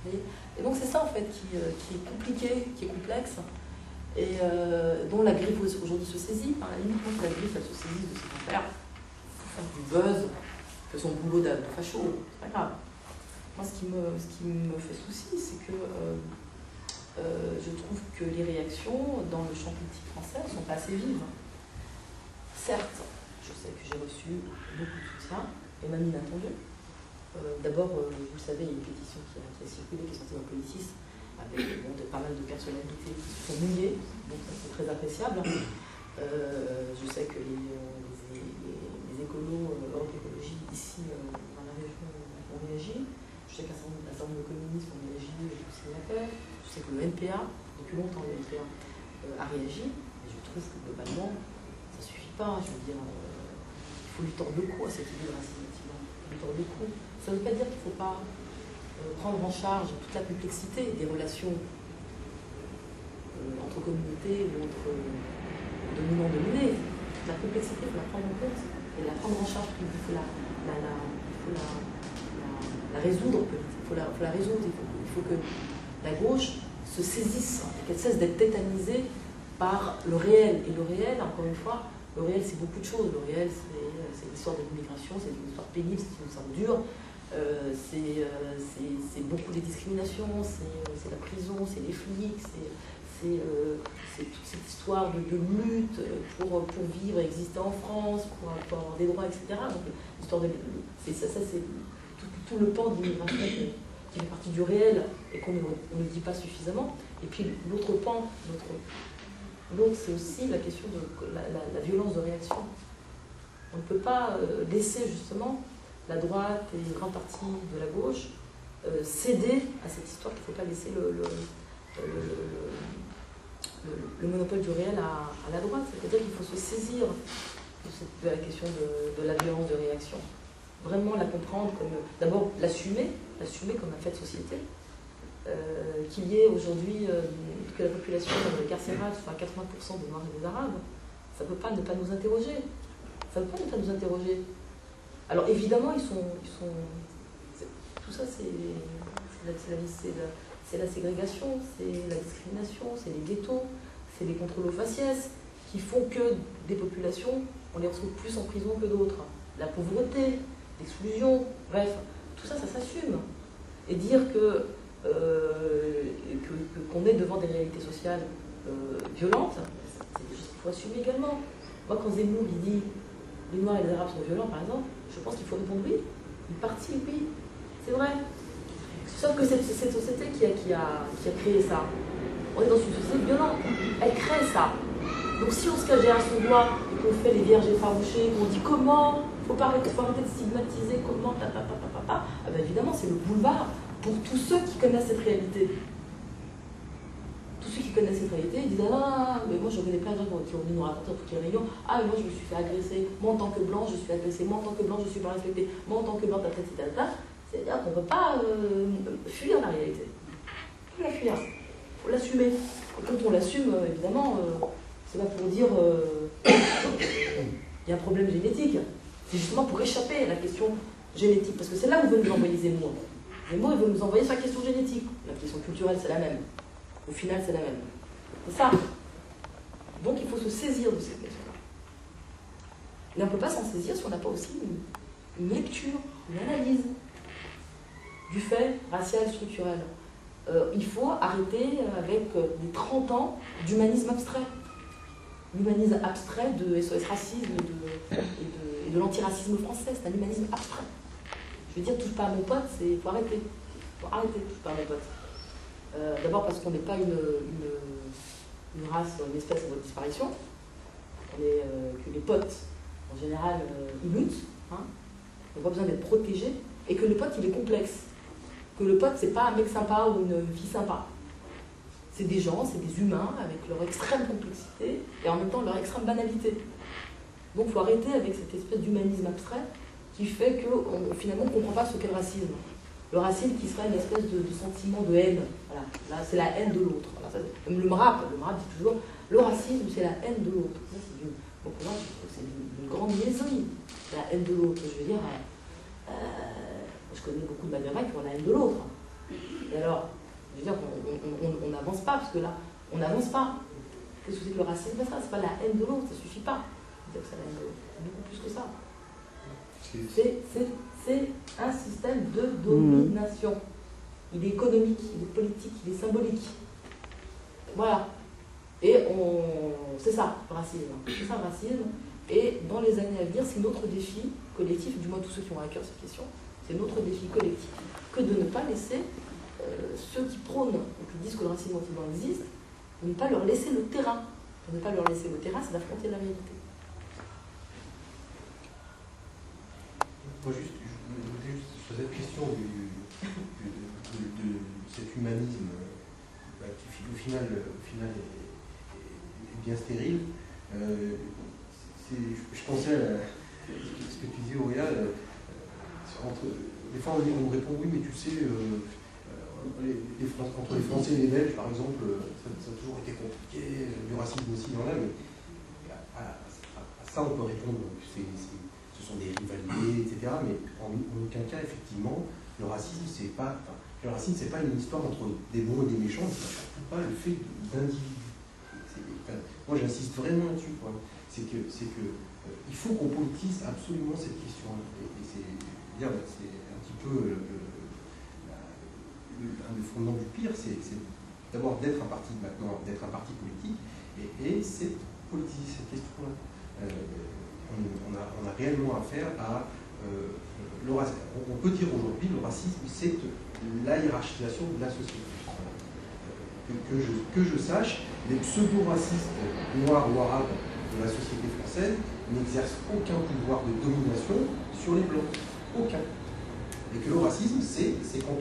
G: voyez. Et donc c'est ça en fait qui est compliqué, qui est complexe, et dont la griffe aujourd'hui se saisit. Par la limite, quand la griffe elle se saisit de cette affaire, pour faire du buzz, que son boulot de facho, c'est pas grave. Moi, ce qui me fait souci, c'est que je trouve que les réactions dans le champ politique français ne sont pas assez vives. Certes, je sais que j'ai reçu beaucoup de soutien, et même inattendu. D'abord, vous le savez, il y a une pétition qui a circulé, qui est sortie dans Politis, avec pas mal de personnalités qui se sont mouillées, donc ça c'est très appréciable. Je sais que les écolos, Europe Écologie, ici, dans la région, ont réagi. Je sais qu'un certain nombre de communistes ont réagi, aussi sénateurs. Je sais que le NPA, depuis longtemps le NPA, a réagi. Et je trouve que globalement, ça ne suffit pas. Je veux dire, il faut lui tordre le cou à cette idée de racisme. Lui tordre le cou. Ça ne veut pas dire qu'il ne faut pas prendre en charge toute la complexité des relations entre communautés ou entre dominants-dominés. Toute la complexité, il faut la prendre en compte et la prendre en charge. Il faut la résoudre, il faut la résoudre. Il faut que la gauche se saisisse et qu'elle cesse d'être tétanisée par le réel. Et le réel, encore une fois, le réel c'est beaucoup de choses. Le réel c'est l'histoire de l'immigration, c'est une histoire pénible, c'est une histoire dure, c'est beaucoup des discriminations, c'est la prison, c'est les flics, c'est toute cette histoire de lutte pour vivre, exister en France, pour avoir des droits, etc. Donc l'histoire c'est tout le pan de l'immigration qui fait partie du réel et qu'on ne dit pas suffisamment. Et puis l'autre pan, l'autre c'est aussi la question de la violence de réaction. On ne peut pas laisser justement la droite et une grande partie de la gauche céder à cette histoire qu'il ne faut pas laisser le monopole du réel à la droite. C'est-à-dire qu'il faut se saisir de la question de la violence de réaction. Vraiment la comprendre comme, d'abord l'assumer comme un fait de société, qu'il y ait aujourd'hui que la population carcérale soit à 80% de Noirs et des Arabes, ça ne peut pas ne pas nous interroger. Ça ne peut pas ne pas nous interroger. Alors évidemment, tout ça c'est la ségrégation, c'est la discrimination, c'est les ghettos, c'est les contrôles aux faciès qui font que des populations, on les retrouve plus en prison que d'autres. La pauvreté, l'exclusion, bref, tout ça, ça s'assume. Et dire qu'on est devant des réalités sociales violentes, c'est des choses qu'il faut assumer également. Moi, quand Zemmour il dit les Noirs et les Arabes sont violents, par exemple, je pense qu'il faut répondre oui. Une partie, oui, c'est vrai. Sauf que cette société qui a créé ça, on est dans une société violente. Elle crée ça. Donc si on se cache derrière son doigt, qu'on fait les vierges effarouchées, qu'on dit comment, faut arrêter de stigmatiser comment, ah ben évidemment, c'est le boulevard pour tous ceux qui connaissent cette réalité. Tous ceux qui connaissent cette réalité, ils disent ah, mais moi je connais plein de gens qui ont venu nous raconter dans toutes les réunions. Ah, mais moi je me suis fait agresser, moi en tant que blanc je suis agressé, moi en tant que blanc je suis pas respecté, moi en tant que blanc, c'est-à-dire qu'on ne peut pas fuir la réalité. Il faut la fuir, il faut l'assumer. Et quand on l'assume, évidemment, c'est pas pour dire il y a un problème génétique. C'est justement pour échapper à la question génétique. Parce que c'est là où veut nous envoyer Zemmour. Zemmour, il veut nous envoyer sur la question génétique. La question culturelle, c'est la même. Au final, c'est la même. C'est ça. Donc, il faut se saisir de cette question-là. Mais on ne peut pas s'en saisir si on n'a pas aussi une lecture, une analyse du fait racial, structurel. Il faut arrêter avec les 30 ans d'humanisme abstrait. L'humanisme abstrait de SOS Racisme et de l'antiracisme français. C'est un humanisme abstrait. Je veux dire, touche pas à mon pote, il faut arrêter. Il faut arrêter, touche pas à mon pote. D'abord parce qu'on n'est pas une race, une espèce en voie de disparition. On est que les potes, en général, ils mutent. Hein. On n'a pas besoin d'être protégés. Et que le pote, il est complexe. Que le pote, c'est pas un mec sympa ou une fille sympa. C'est des gens, c'est des humains avec leur extrême complexité et en même temps leur extrême banalité. Donc il faut arrêter avec cette espèce d'humanisme abstrait qui fait que finalement on ne comprend pas ce qu'est le racisme. Le racisme qui serait une espèce de sentiment de haine. Voilà. Là, c'est la haine de l'autre. Voilà, même le MRAP dit toujours le racisme, c'est la haine de l'autre. Bon, pour moi, c'est une grande niaiserie, la haine de l'autre. Je veux dire, je connais beaucoup de Maghrébins qui ont la haine de l'autre. Et alors, je veux dire qu'on n'avance pas, parce que là, on n'avance pas. Qu'est-ce que c'est que le racisme? C'est pas la haine de l'autre, ça suffit pas. C'est la haine de l'autre. C'est beaucoup plus que ça. C'est un système de domination. Il est économique, il est politique, il est symbolique. Voilà. Et c'est ça, le racisme. C'est ça, le racisme. Et dans les années à venir, c'est notre défi collectif, du moins tous ceux qui ont à cœur cette question, c'est notre défi collectif, que de ne pas laisser ceux qui prônent ou qui disent que le racisme anti-blanc existe, de ne pas leur laisser le terrain. De ne pas leur laisser le terrain, c'est d'affronter la réalité.
I: Moi, juste sur cette question de cet humanisme qui, au final est bien stérile, je pensais à ce que tu disais, Auréa, des fois on me répond oui, mais tu sais, entre les Français et les Belges, par exemple, ça a toujours été compliqué, du racisme aussi, il y en a, mais à ça on peut répondre que ce sont des rivalités, etc. Mais en aucun cas, effectivement, le racisme, c'est pas une histoire entre des bons et des méchants, c'est surtout pas le fait d'individus. Moi, j'insiste vraiment là-dessus. C'est que il faut qu'on politise absolument cette question-là. Et c'est un petit peu un des fondements du pire, c'est d'abord d'être un parti politique, et c'est politiser cette question-là. On a réellement affaire à le racisme. On peut dire aujourd'hui le racisme, c'est la hiérarchisation de la société. Que je sache, les pseudo-racistes noirs ou arabes de la société française n'exercent aucun pouvoir de domination sur les blancs. Aucun. Et que le racisme, c'est quand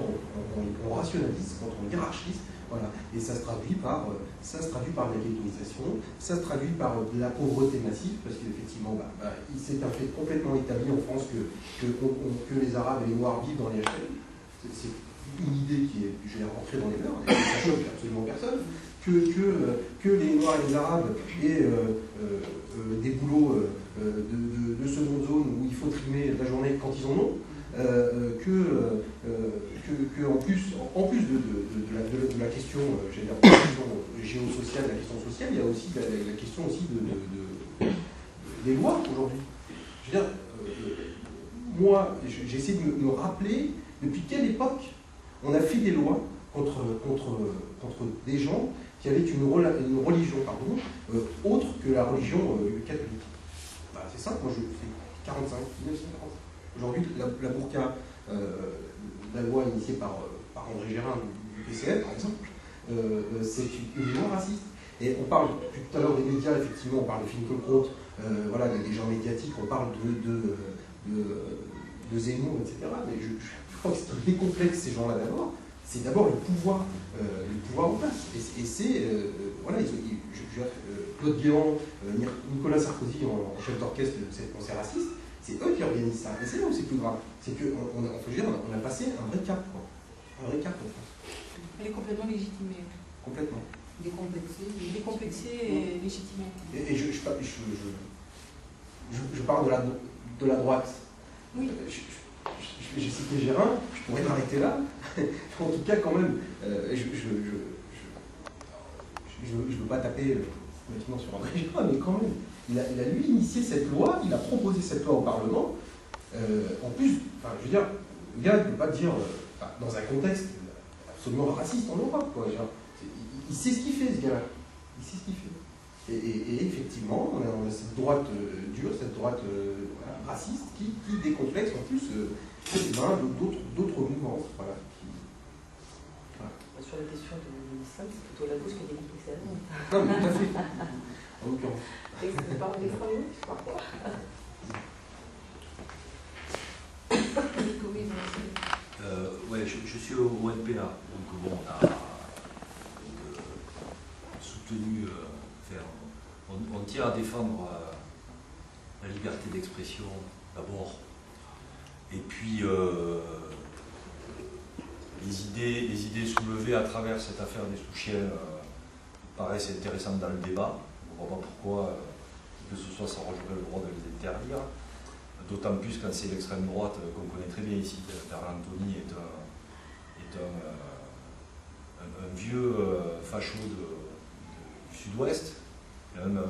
I: on rationalise, quand on hiérarchise, voilà. Et ça se traduit par la ghettoisation, ça se traduit par de la pauvreté massive, parce qu'effectivement, c'est un fait complètement établi en France que les Arabes et les Noirs vivent dans les HLM. C'est une idée qui est, je vais rentrer dans les mœurs, ça choque absolument personne, que les Noirs et les Arabes aient des boulots de seconde zone où il faut trimer la journée quand ils en ont, en plus de la question, géosociale, la question sociale, il y a aussi la question aussi des lois aujourd'hui. Je veux dire, moi, j'essaie de me rappeler depuis quelle époque on a fait des lois contre des gens qui avaient une religion autre que la religion catholique. C'est simple, moi je fais 1945. Aujourd'hui, la burqa, la loi initiée par André Gérin du PCF, par exemple, c'est une loi raciste. Et on parle, tout à l'heure des médias, effectivement, on parle de Finkielkraut, voilà, des gens médiatiques, on parle de de Zemmour, etc. Mais je crois que ce qui décomplexe ces gens-là d'abord, c'est d'abord le pouvoir en place. Et c'est, voilà, Claude Guéant, Nicolas Sarkozy en chef d'orchestre de cette concert raciste, c'est eux qui organisent ça. Et c'est là où c'est plus grave. C'est qu'on a passé un vrai cap, quoi. Un vrai cap en France.
F: Elle est complètement légitimée.
I: Complètement.
F: Décomplexée et légitimée.
I: Et je parle de la droite.
F: Oui.
I: J'ai cité Gérin, je pourrais m'arrêter là. En tout cas, quand même, je ne veux pas taper maintenant sur André Gérin, mais quand même, il a lui initié cette loi, il a proposé cette loi au Parlement. En plus, enfin, je veux dire, le gars ne peut pas dire, dans un contexte absolument raciste en Europe, quoi. Il sait ce qu'il fait, ce gars-là. Il sait ce qu'il fait. Et effectivement, on a cette droite dure, cette droite voilà, raciste, qui décomplexe en plus d'autres mouvements. Voilà, voilà.
G: Sur la question de l'islam, c'est plutôt la gauche qui est décomplexée à la droite.
I: Non, mais tout à fait. En l'occurrence.
G: Et c'est pas l'extrême gauche, parfois.
J: Ouais, je suis au NPA, donc bon, on a soutenu, on tient à défendre la liberté d'expression d'abord, et puis les idées soulevées à travers cette affaire des sous-chiens paraissent intéressantes dans le débat. On ne voit pas pourquoi que ce soit ça aurait le droit de les interdire. D'autant plus quand c'est l'extrême droite qu'on connaît très bien ici. Bernard Anthony est un vieux facho du sud-ouest. Il a même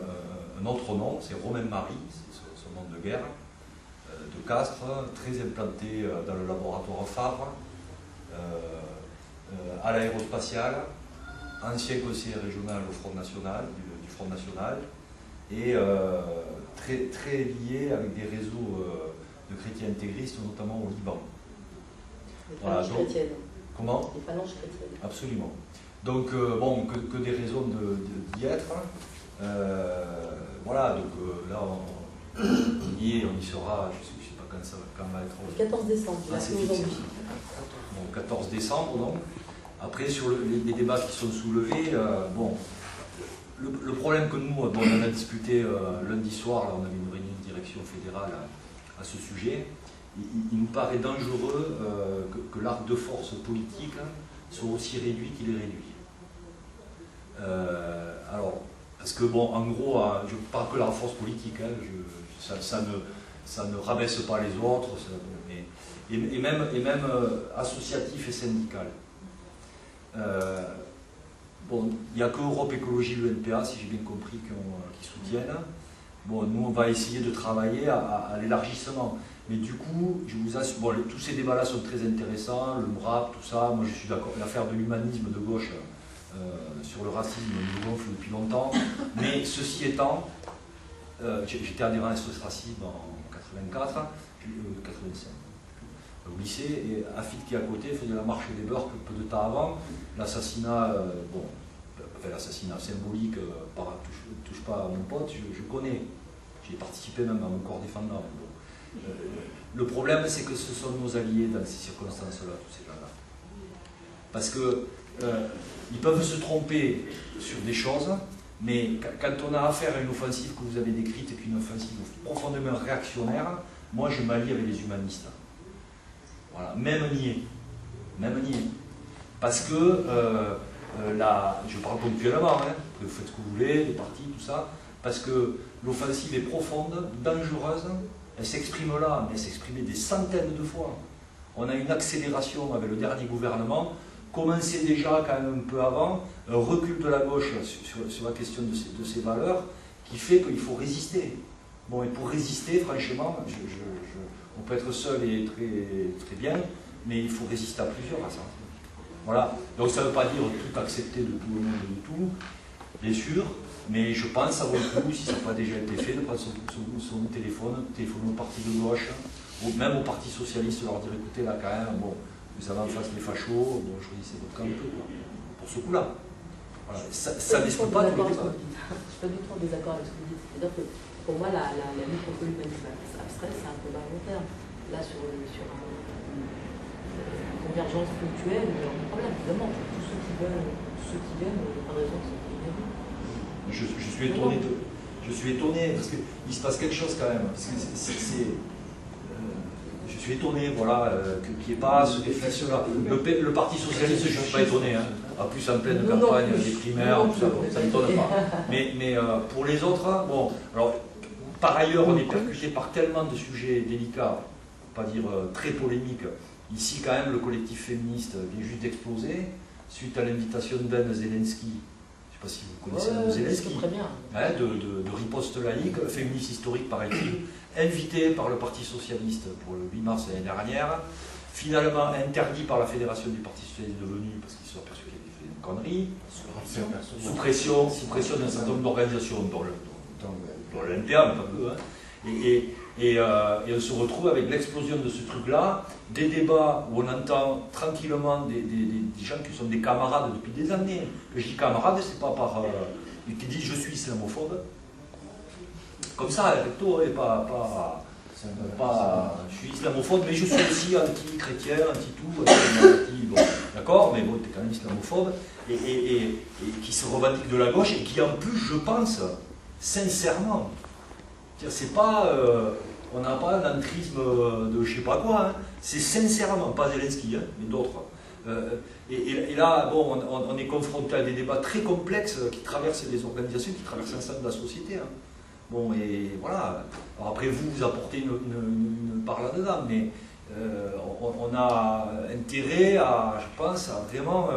J: un autre nom, c'est Romain Marie, c'est son nom de guerre, de Castres, très implanté dans le laboratoire Favre, à l'aérospatiale, ancien conseiller régional au Front National, du Front National, et très lié avec des réseaux de chrétiens intégristes, notamment au Liban.
G: Les phalanges chrétiennes.
J: Comment?
G: Les phalanges chrétiennes.
J: Absolument. Donc, bon, que des raisons d'y être. Voilà, donc là, on y sera, je ne sais pas quand ça va être.
G: Le 14 décembre,
J: c'est aujourd'hui. Bon, 14 décembre, donc. Après, sur les débats qui sont soulevés, bon. Le problème que nous, bon, on en a discuté lundi soir, là, on avait une réunion de direction fédérale à ce sujet, il nous paraît dangereux que l'arc de force politique soit aussi réduit qu'il est réduit. Alors, parce que, bon, en gros, je ne parle que de la force politique, hein, ça ne rabaisse pas les autres, et même associatif et syndical. Bon, il n'y a que Europe Écologie, le NPA, si j'ai bien compris, qui soutiennent. Bon, nous, on va essayer de travailler à l'élargissement. Mais du coup, je vous assure, bon, tous ces débats-là sont très intéressants, le MRAP, tout ça, moi je suis d'accord, l'affaire de l'humanisme de gauche sur le racisme, nous gonfle depuis longtemps. Mais ceci étant, j'étais adhérent à ce racisme en 84, 85. Au lycée, et Afid qui est à côté faisait la marche des beurs peu de temps avant, l'assassinat, bon, enfin l'assassinat symbolique par touche pas à mon pote, je connais, j'ai participé même à mon corps défendant. Bon. Le problème, c'est que ce sont nos alliés dans ces circonstances-là, tous ces gens-là. Parce que ils peuvent se tromper sur des choses, mais quand on a affaire à une offensive que vous avez décrite, et qu'une offensive profondément réactionnaire, moi je m'allie avec les humanistes. Voilà, même nier. Parce que, je parle ponctuellement, hein, vous faites ce que vous voulez, les partis, tout ça, parce que l'offensive est profonde, dangereuse, elle s'exprime là, mais elle s'exprimait des centaines de fois. On a une accélération avec le dernier gouvernement, commençait déjà quand même un peu avant, un recul de la gauche sur la question de ces valeurs, qui fait qu'il faut résister. Bon, et pour résister, franchement, on peut être seul et très bien, mais il faut résister à plusieurs à ça. Voilà. Donc ça ne veut pas dire tout accepter de tout le monde et de tout, bien sûr, mais je pense que ça vaut le coup, si ça n'a pas déjà été fait, de prendre son téléphoner au parti de gauche, ou même au parti socialiste, leur dire écoutez là quand même, bon, vous avez en face les fachos, bon, choisissez votre camp un peu, pour ce coup-là. Voilà. Ça n'exclut pas tous les débats.
G: Je suis pas du tout en désaccord avec ce que vous dites. C'est-à-dire que pour pour moi, la lutte contre l'humanisme abstrait, c'est un combat à long terme. Là, sur une convergence ponctuelle, il y a un problème, évidemment. Tous ceux qui viennent, il n'y a pas de raison que ce soit une.
J: Je suis étonné parce qu'il se passe quelque chose quand même. Parce que je suis étonné, voilà, qu'il n'y ait pas ce réflexe-là. Le Parti Socialiste, je ne suis pas étonné. Hein. En plus, en pleine campagne, des primaires, tout ça, ça ne m'étonne pas. Mais pour les autres, bon, alors, par ailleurs, on est percuté par tellement de sujets délicats, pas dire très polémiques. Ici, quand même, le collectif féministe vient juste d'exploser suite à l'invitation d'Anne Zelensky. Je ne sais pas si vous connaissez Anne Zelensky, hein, de riposte laïque, féministe historique, paraît-il, invité par le Parti Socialiste pour le 8 mars l'année dernière, finalement interdit par la Fédération du Parti Socialiste de venue parce qu'ils se sont aperçus qu'il avait fait une connerie, sous pression d'un certain nombre d'organisations, dans l'interne, pas peu, hein. Et on se retrouve avec l'explosion de ce truc-là, des débats où on entend tranquillement des gens qui sont des camarades depuis des années. Je dis camarades, c'est pas par... qui disent je suis islamophobe. Comme ça, recto, et pas je suis islamophobe, mais je suis aussi anti-chrétien, anti-tout, bon, d'accord, mais bon, t'es quand même islamophobe, et qui se revendique de la gauche, et qui en plus, je pense, sincèrement, c'est pas... on n'a pas un entrisme de je sais pas quoi, hein. C'est sincèrement, pas Zelensky, hein, mais d'autres. Et là, bon, on est confronté à des débats très complexes qui traversent les organisations, qui traversent l'ensemble de la société. Hein. Bon, et voilà. Alors après, vous apportez une part là-dedans, mais on a intérêt à, je pense, à vraiment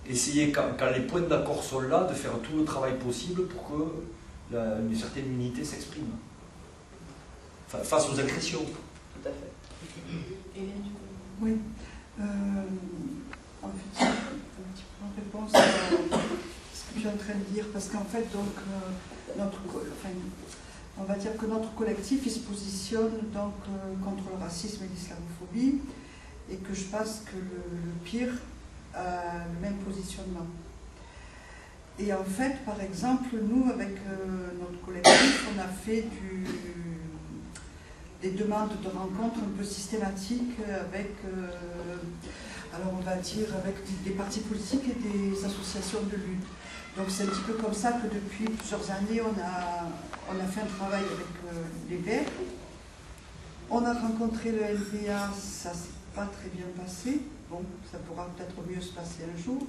J: essayer, quand les points d'accord sont là, de faire tout le travail possible pour que une certaine unité s'exprime. Face aux agressions.
G: Tout à fait.
D: Oui. En fait, un petit peu en réponse à ce que tu es en train de dire, parce qu'en fait, donc, on va dire que notre collectif, il se positionne donc contre le racisme et l'islamophobie, et que je pense que le pire a le même positionnement. Et en fait, par exemple, nous, avec notre collectif, on a fait des demandes de rencontres un peu systématiques avec, alors on va dire, avec des partis politiques et des associations de lutte. Donc c'est un petit peu comme ça que depuis plusieurs années, on a fait un travail avec les Verts. On a rencontré le NPA, ça ne s'est pas très bien passé. Bon, ça pourra peut-être mieux se passer un jour.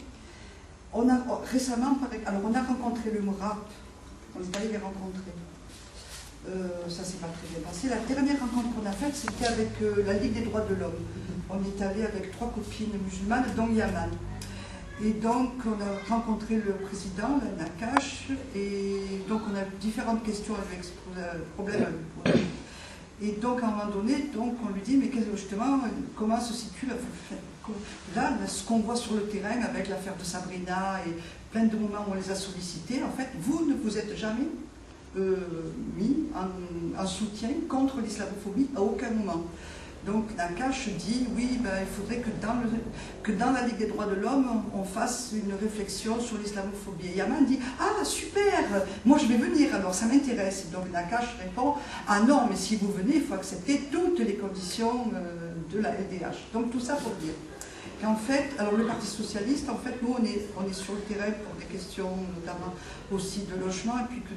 D: On a récemment, alors on a rencontré le MRAP, on est allé les rencontrer. Ça ne s'est pas très bien passé. La dernière rencontre qu'on a faite, c'était avec la Ligue des droits de l'homme. On est allé avec 3 copines musulmanes, dont Yaman. Et donc, on a rencontré le président, la Nakash, et donc on a différentes questions avec le problème. Et donc, à un moment donné, donc, on lui dit, mais justement, comment se situe là, ce qu'on voit sur le terrain avec l'affaire de Sabrina et plein de moments où on les a sollicités, en fait, vous ne vous êtes jamais mis en soutien contre l'islamophobie à aucun moment. Donc Nakash dit, oui, ben, il faudrait que dans la Ligue des droits de l'homme, on fasse une réflexion sur l'islamophobie. Et Yaman dit, ah super, moi je vais venir, alors ça m'intéresse. Donc Nakash répond, ah non, mais si vous venez, il faut accepter toutes les conditions de la LDH. Donc tout ça pour dire qu'en fait, alors le Parti Socialiste, en fait, nous on est sur le terrain pour des questions notamment aussi de logement, et puis que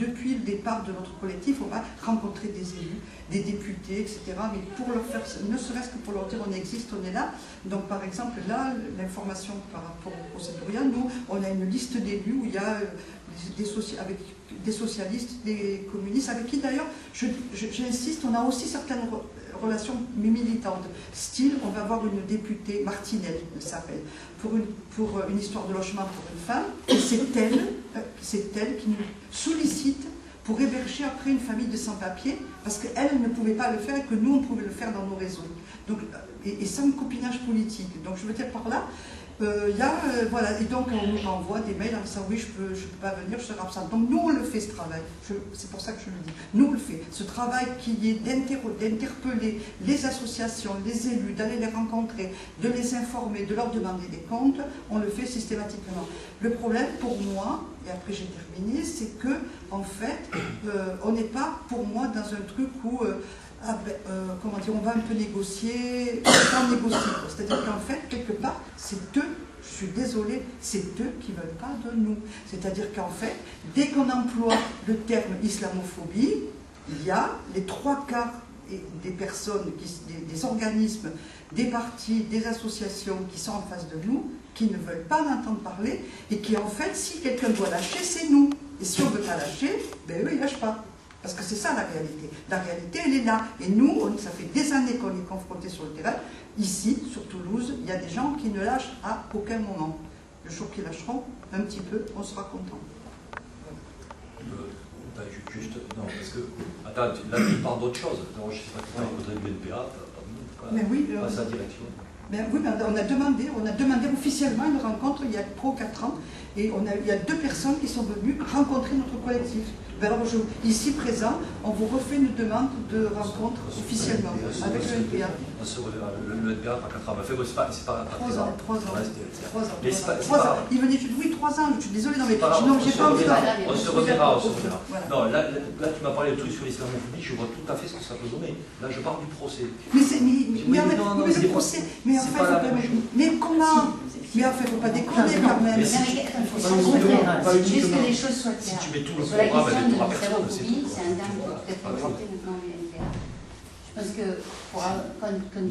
D: depuis le départ de notre collectif, on va rencontrer des élus, des députés, etc. Mais pour leur faire, ne serait-ce que pour leur dire on existe, on est là. Donc par exemple là, l'information par rapport au procédurial, nous on a une liste d'élus où il y a avec des socialistes, des communistes, avec qui d'ailleurs, j'insiste, on a aussi certaines relations militantes. Style, on va avoir une députée, Martinelle, elle s'appelle, pour une histoire de logement pour une femme, et c'est elle qui nous sollicite pour héberger après une famille de sans-papiers, parce qu'elle ne pouvait pas le faire et que nous, on pouvait le faire dans nos réseaux. Donc, et sans copinage politique. Donc je veux dire par là Voilà, et donc on nous envoie des mails en disant oui, je peux pas venir, je serai absente. Donc nous on le fait ce travail, c'est pour ça que je le dis, nous on le fait. Ce travail qui est d'interpeller les associations, les élus, d'aller les rencontrer, de les informer, de leur demander des comptes, on le fait systématiquement. Le problème pour moi, et après j'ai terminé, c'est que en fait, on n'est pas pour moi dans un truc où comment dire, on va un peu négocier, sans négocier. C'est-à-dire qu'en fait, quelque part, c'est eux, je suis désolée, c'est eux qui ne veulent pas de nous. C'est-à-dire qu'en fait, dès qu'on emploie le terme islamophobie, il y a les 3/4 des personnes, des organismes, des partis, des associations qui sont en face de nous, qui ne veulent pas en entendre parler, et qui en fait, si quelqu'un doit lâcher, c'est nous. Et si on ne veut pas lâcher, ben eux, ils ne lâchent pas. Parce que c'est ça la réalité. La réalité, elle est là. Et nous, ça fait des années qu'on est confrontés sur le terrain. Ici, sur Toulouse, il y a des gens qui ne lâchent à aucun moment. Le jour qu'ils lâcheront, un petit peu, on sera content.
J: Non, parce que, attends, là tu parles d'autre chose. Alors, je ne sais pas pourquoi il faudrait le BNPA, pas sa direction.
D: Oui, mais on a demandé officiellement une rencontre il y a 3 ou 4 ans, et il y a 2 personnes qui sont venues rencontrer notre collectif. Alors, ici présent, on vous refait une demande de rencontre officiellement avec le NPA.
J: Le NPA, pas 4 ans. C'est pas
D: 3 ans. 3 ans.
J: Mais c'est pas...
D: Il venait, oui, 3 ans, je suis désolée, non, mais j'ai pas envie de...
J: On se reverra. Non, là, tu m'as parlé de trucs sur l'islamophobie, je vois tout à fait ce que ça peut donner. Là, je parle du procès.
D: Mais le procès, mais en fait, mais comment? Mais en fait, il ne faut pas déconner quand même.
K: Il faut juste que les choses soient claires.
J: Si tu mets tout le
K: sur la
J: programme
K: question de
J: avec 3 personnes,
K: l'islamophobie, c'est un terme qui peut être accepté maintenant au UNPA. Je pense que quand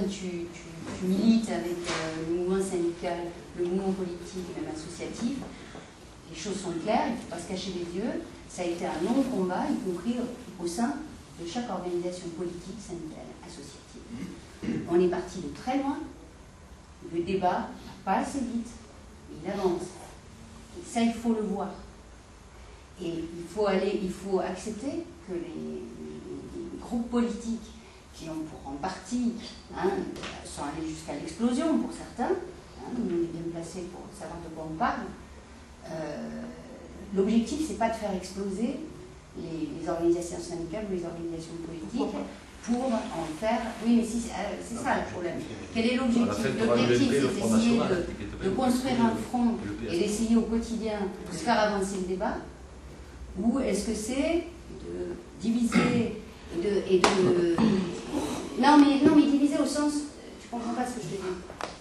K: tu milites avec le mouvement syndical, le mouvement politique, même associatif, les choses sont claires, il ne faut pas se cacher les yeux. Ça a été un long combat, y compris au sein de chaque organisation politique, syndicale, associative. On est parti de très loin. Le débat n'a pas assez vite, il avance. Et ça, il faut le voir. Et il faut accepter que les groupes politiques qui ont en partie sont allés jusqu'à l'explosion pour certains, on est bien placé pour savoir de quoi on parle. L'objectif, c'est pas de faire exploser les organisations syndicales ou les organisations politiques pour en faire... Oui, mais c'est ça le problème. Quel est l'objectif? L'objectif, c'est d'essayer de construire un front et d'essayer au quotidien de se faire avancer le débat, ou est-ce que c'est de diviser et de... Non, mais diviser au sens... Tu comprends pas ce que je te dis?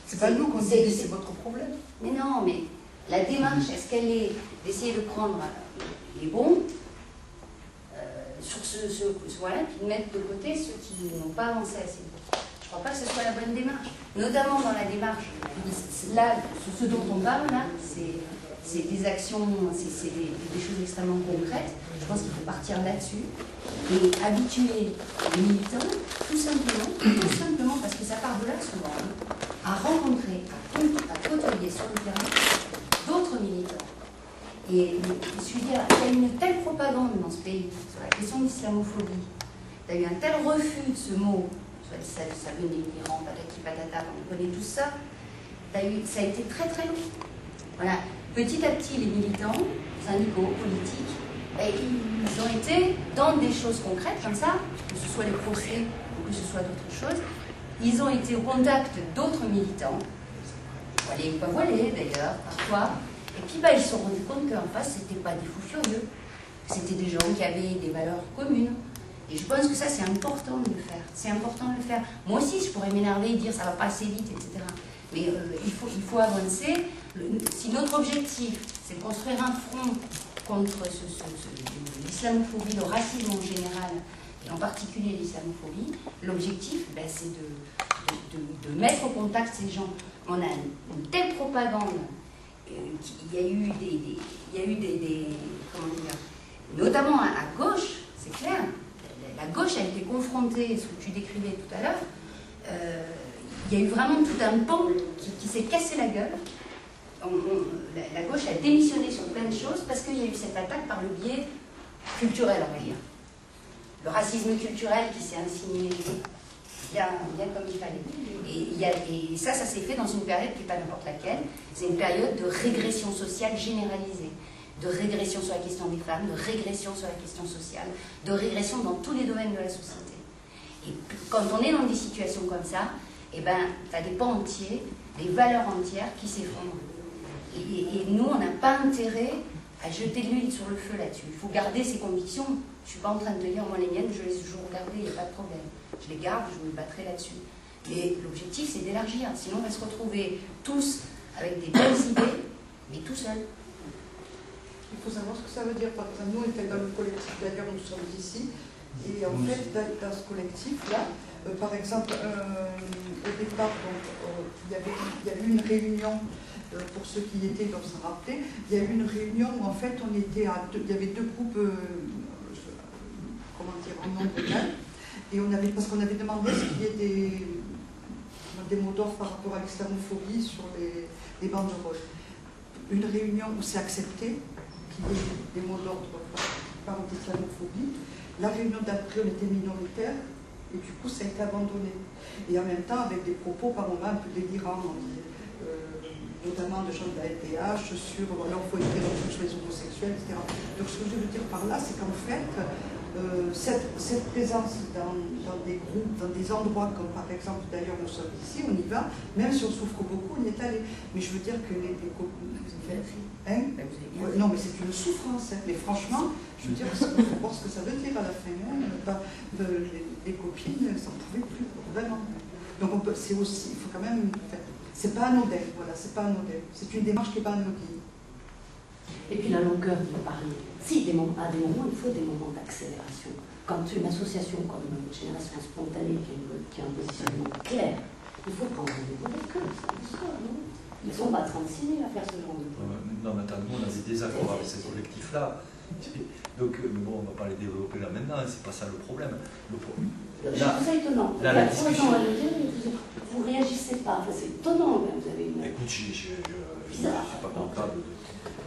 D: C'est pas nous qu'on dit, c'est votre problème.
K: Mais non, mais la démarche, est-ce qu'elle est d'essayer de prendre les bons sur voilà, puis de mettre de côté ceux qui n'ont pas avancé assez vite. Je ne crois pas que ce soit la bonne démarche. Notamment dans la démarche, là, ce dont on parle là, c'est des actions, c'est des choses extrêmement concrètes. Je pense qu'il faut partir là-dessus et habituer les militants, tout simplement, parce que ça part de là souvent, à rencontrer, à côtoyer sur le terrain d'autres militants. Et je veux dire, il y a une telle propagande dans ce pays sur la question de l'islamophobie, il y a eu un tel refus de ce mot, ça venait d'Iran, patati patata, on connaît tout ça, ça a été très très long. Voilà. Petit à petit, les militants, syndicaux, politiques, ils ont été dans des choses concrètes comme ça, que ce soit les procès ou que ce soit d'autres choses, ils ont été au contact d'autres militants, voilés ou pas voilés d'ailleurs, parfois. Et puis ils se sont rendus compte qu'en face, c'était pas des fous furieux. C'était des gens qui avaient des valeurs communes. Et je pense que ça, c'est important de le faire. C'est important de le faire. Moi aussi, je pourrais m'énerver et dire ça va pas assez vite, etc. Mais il faut avancer. Si notre objectif, c'est de construire un front contre l'islamophobie, le racisme en général, et en particulier l'islamophobie, l'objectif, c'est de mettre au contact ces gens. On a une telle propagande. Il y a eu des comment dire, notamment à gauche, c'est clair, la gauche a été confrontée, ce que tu décrivais tout à l'heure, il y a eu vraiment tout un pan qui s'est cassé la gueule. La gauche a démissionné sur plein de choses parce qu'il y a eu cette attaque par le biais culturel, on va dire. Le racisme culturel qui s'est insinué bien comme il fallait. Et ça s'est fait dans une période qui n'est pas n'importe laquelle. C'est une période de régression sociale généralisée, de régression sur la question des femmes, de régression sur la question sociale, de régression dans tous les domaines de la société. Et quand on est dans des situations comme ça, eh ben, tu as des pans entiers, des valeurs entières qui s'effondrent. Et nous, on n'a pas intérêt à jeter de l'huile sur le feu là-dessus. Il faut garder ses convictions. Je ne suis pas en train de te dire, moi les miennes, je les ai toujours gardées, il n'y a pas de problème. Je les garde, je me battrai là-dessus. Mais l'objectif, c'est d'élargir. Sinon, on va se retrouver tous avec des bonnes idées, mais tout seuls.
D: Il faut savoir ce que ça veut dire. Par exemple, nous, on était dans le collectif, d'ailleurs, nous sommes ici. Et en fait, dans ce collectif-là, par exemple, au départ, il y a eu une réunion, pour ceux qui y étaient, doivent se rappeler, il y a eu une réunion où en fait, il y avait deux groupes, comment dire, en nombre égal, et parce qu'on avait demandé ce qu'il y ait des mots d'ordre par rapport à l'islamophobie sur les banderoles. Une réunion où c'est accepté qu'il y ait des mots d'ordre par l'islamophobie. La réunion d'après, on était minoritaire, et du coup, ça a été abandonné. Et en même temps, avec des propos par moments un peu délirants, notamment de gens de la LDH, sur alors faut écrire un truc sur les homosexuels, etc. Donc ce que je veux dire par là, c'est qu'en fait, cette présence dans des groupes, dans des endroits comme par exemple, d'ailleurs nous sommes ici, on y va, même si on souffre beaucoup, on y est allé. Mais je veux dire que non, mais c'est une souffrance, hein. Mais franchement, je veux dire, il faut voir ce que ça veut dire à la fin. Hein. Les copines, elles s'en pouvaient plus, vraiment. Donc c'est aussi, il faut quand même... C'est pas anodin, voilà, c'est pas anodin. C'est une démarche qui n'est pas anodine.
L: Et puis la longueur de parler. Si, à des moments, il faut des moments d'accélération. Quand une association comme Génération Spontanée, qui a un positionnement clair, il faut prendre rendez-vous avec eux, c'est ça, non? Ils sont pas 36 000 à faire ce genre de choses.
J: Non, mais attends, nous, on a des désaccords avec ces collectifs-là. Donc, bon, on ne va pas les développer là maintenant, c'est pas ça le problème.
L: Je trouve ça étonnant. Il y a 3 ans à le dire, vous ne réagissez pas. Enfin, c'est étonnant, mais vous avez une...
J: Écoute, je ne suis pas comptable.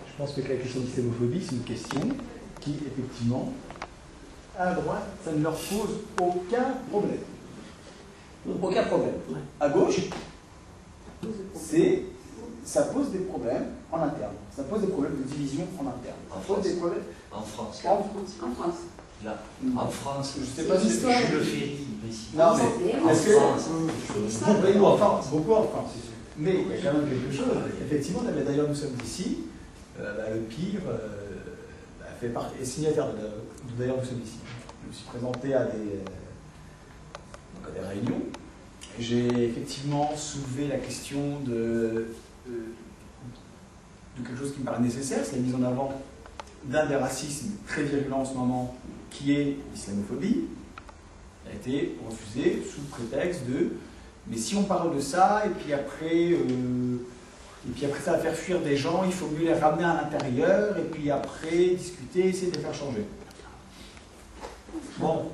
M: Je pense que la question de l'islamophobie, c'est une question qui, effectivement, à droite, ça ne leur pose aucun problème. Aucun problème. À gauche, ça pose des problèmes en interne. Ça pose des problèmes de division en interne.
J: En France. Là, en France,
M: je ne sais pas si c'est
J: je le fais ici.
M: Non, mais est-ce que beaucoup en France, c'est sûr. Mais il y a quand même quelque chose. Effectivement, d'ailleurs, nous sommes ici. Le pire fait partie, est signataire de d'ailleurs, nous sommes ici. Je me suis présenté à des réunions. J'ai effectivement soulevé la question de quelque chose qui me paraît nécessaire, c'est la mise en avant d'un des racismes très virulents en ce moment, qui est l'islamophobie. Elle a été refusée sous prétexte de mais si on parle de ça, et puis après ça va faire fuir des gens, il faut mieux les ramener à l'intérieur, et puis après discuter, essayer de les faire changer. Bon,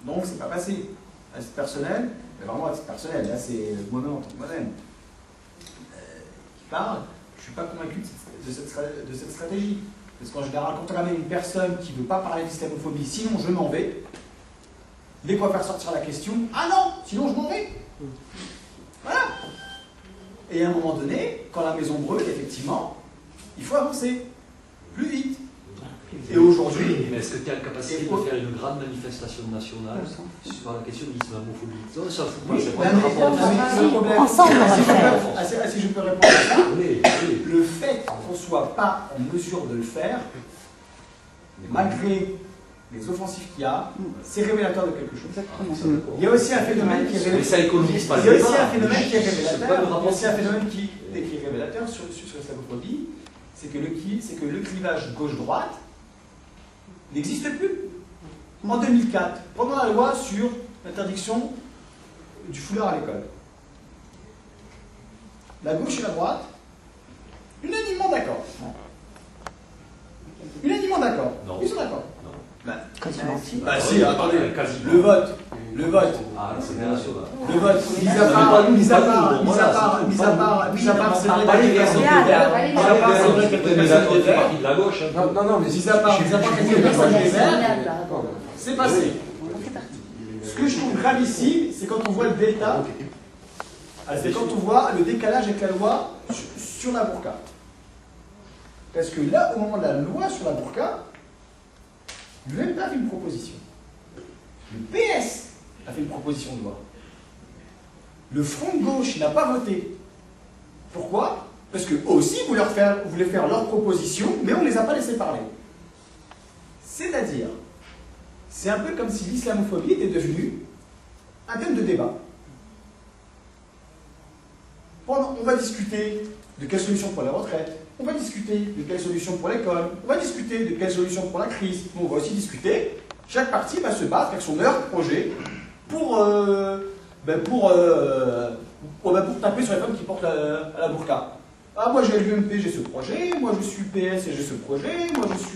M: donc c'est pas passé. À titre personnel, mais vraiment à titre personnel, là c'est moi-même en tant que moi-même qui parle, je ne suis pas convaincu de cette stratégie. Parce qu'en général, quand on ramène une personne qui ne veut pas parler d'islamophobie, sinon je m'en vais, dès qu'on va faire sortir la question, ah non, sinon je m'en vais. Voilà. Et à un moment donné, quand la maison brûle, effectivement, il faut avancer plus vite. Et aujourd'hui...
J: Mais est-ce que tu es en capacité de faire une grande manifestation nationale sur la question de l'islamophobie? Non, ça fout pas, c'est pas un rapport.
M: Ensemble, si je peux répondre à ça, le fait qu'on ne soit pas en mesure de le faire, malgré les offensifs qu'il y a, c'est révélateur de quelque chose. Il y a aussi un phénomène qui est révélateur. Il y a aussi un phénomène qui est révélateur. Il y a aussi un phénomène qui est révélateur sur l'islamophobie, c'est que le clivage gauche-droite n'existe plus. En 2004, pendant la loi sur l'interdiction du foulard à l'école, la gauche et la droite, unanimement d'accord. Unanimement d'accord. Ils sont d'accord. Si, attendez, le vote, mis à part, c'est vrai quelques personnes de la gauche. Non, mais mis à part quelques personnes de c'est passé. que je trouve gravissime, c'est quand on voit le delta, c'est quand on voit le décalage avec la loi sur la burqa. Parce que là, au moment de la loi sur la burqa, l'UMP a fait une proposition. Le PS a fait une proposition de loi. Le Front de gauche n'a pas voté. Pourquoi? Parce qu'eux aussi voulaient faire leurs propositions, mais on ne les a pas laissés parler. C'est-à-dire, c'est un peu comme si l'islamophobie était devenue un thème de débat. On va discuter de quelle solution pour la retraite, on va discuter de quelle solution pour l'école, on va discuter de quelle solution pour la crise, on va aussi discuter, chaque parti va se battre avec son meilleur projet pour taper sur les femmes qui portent la burqa. Ah, moi j'ai l'UMP, j'ai ce projet, moi je suis PS et j'ai ce projet, moi je suis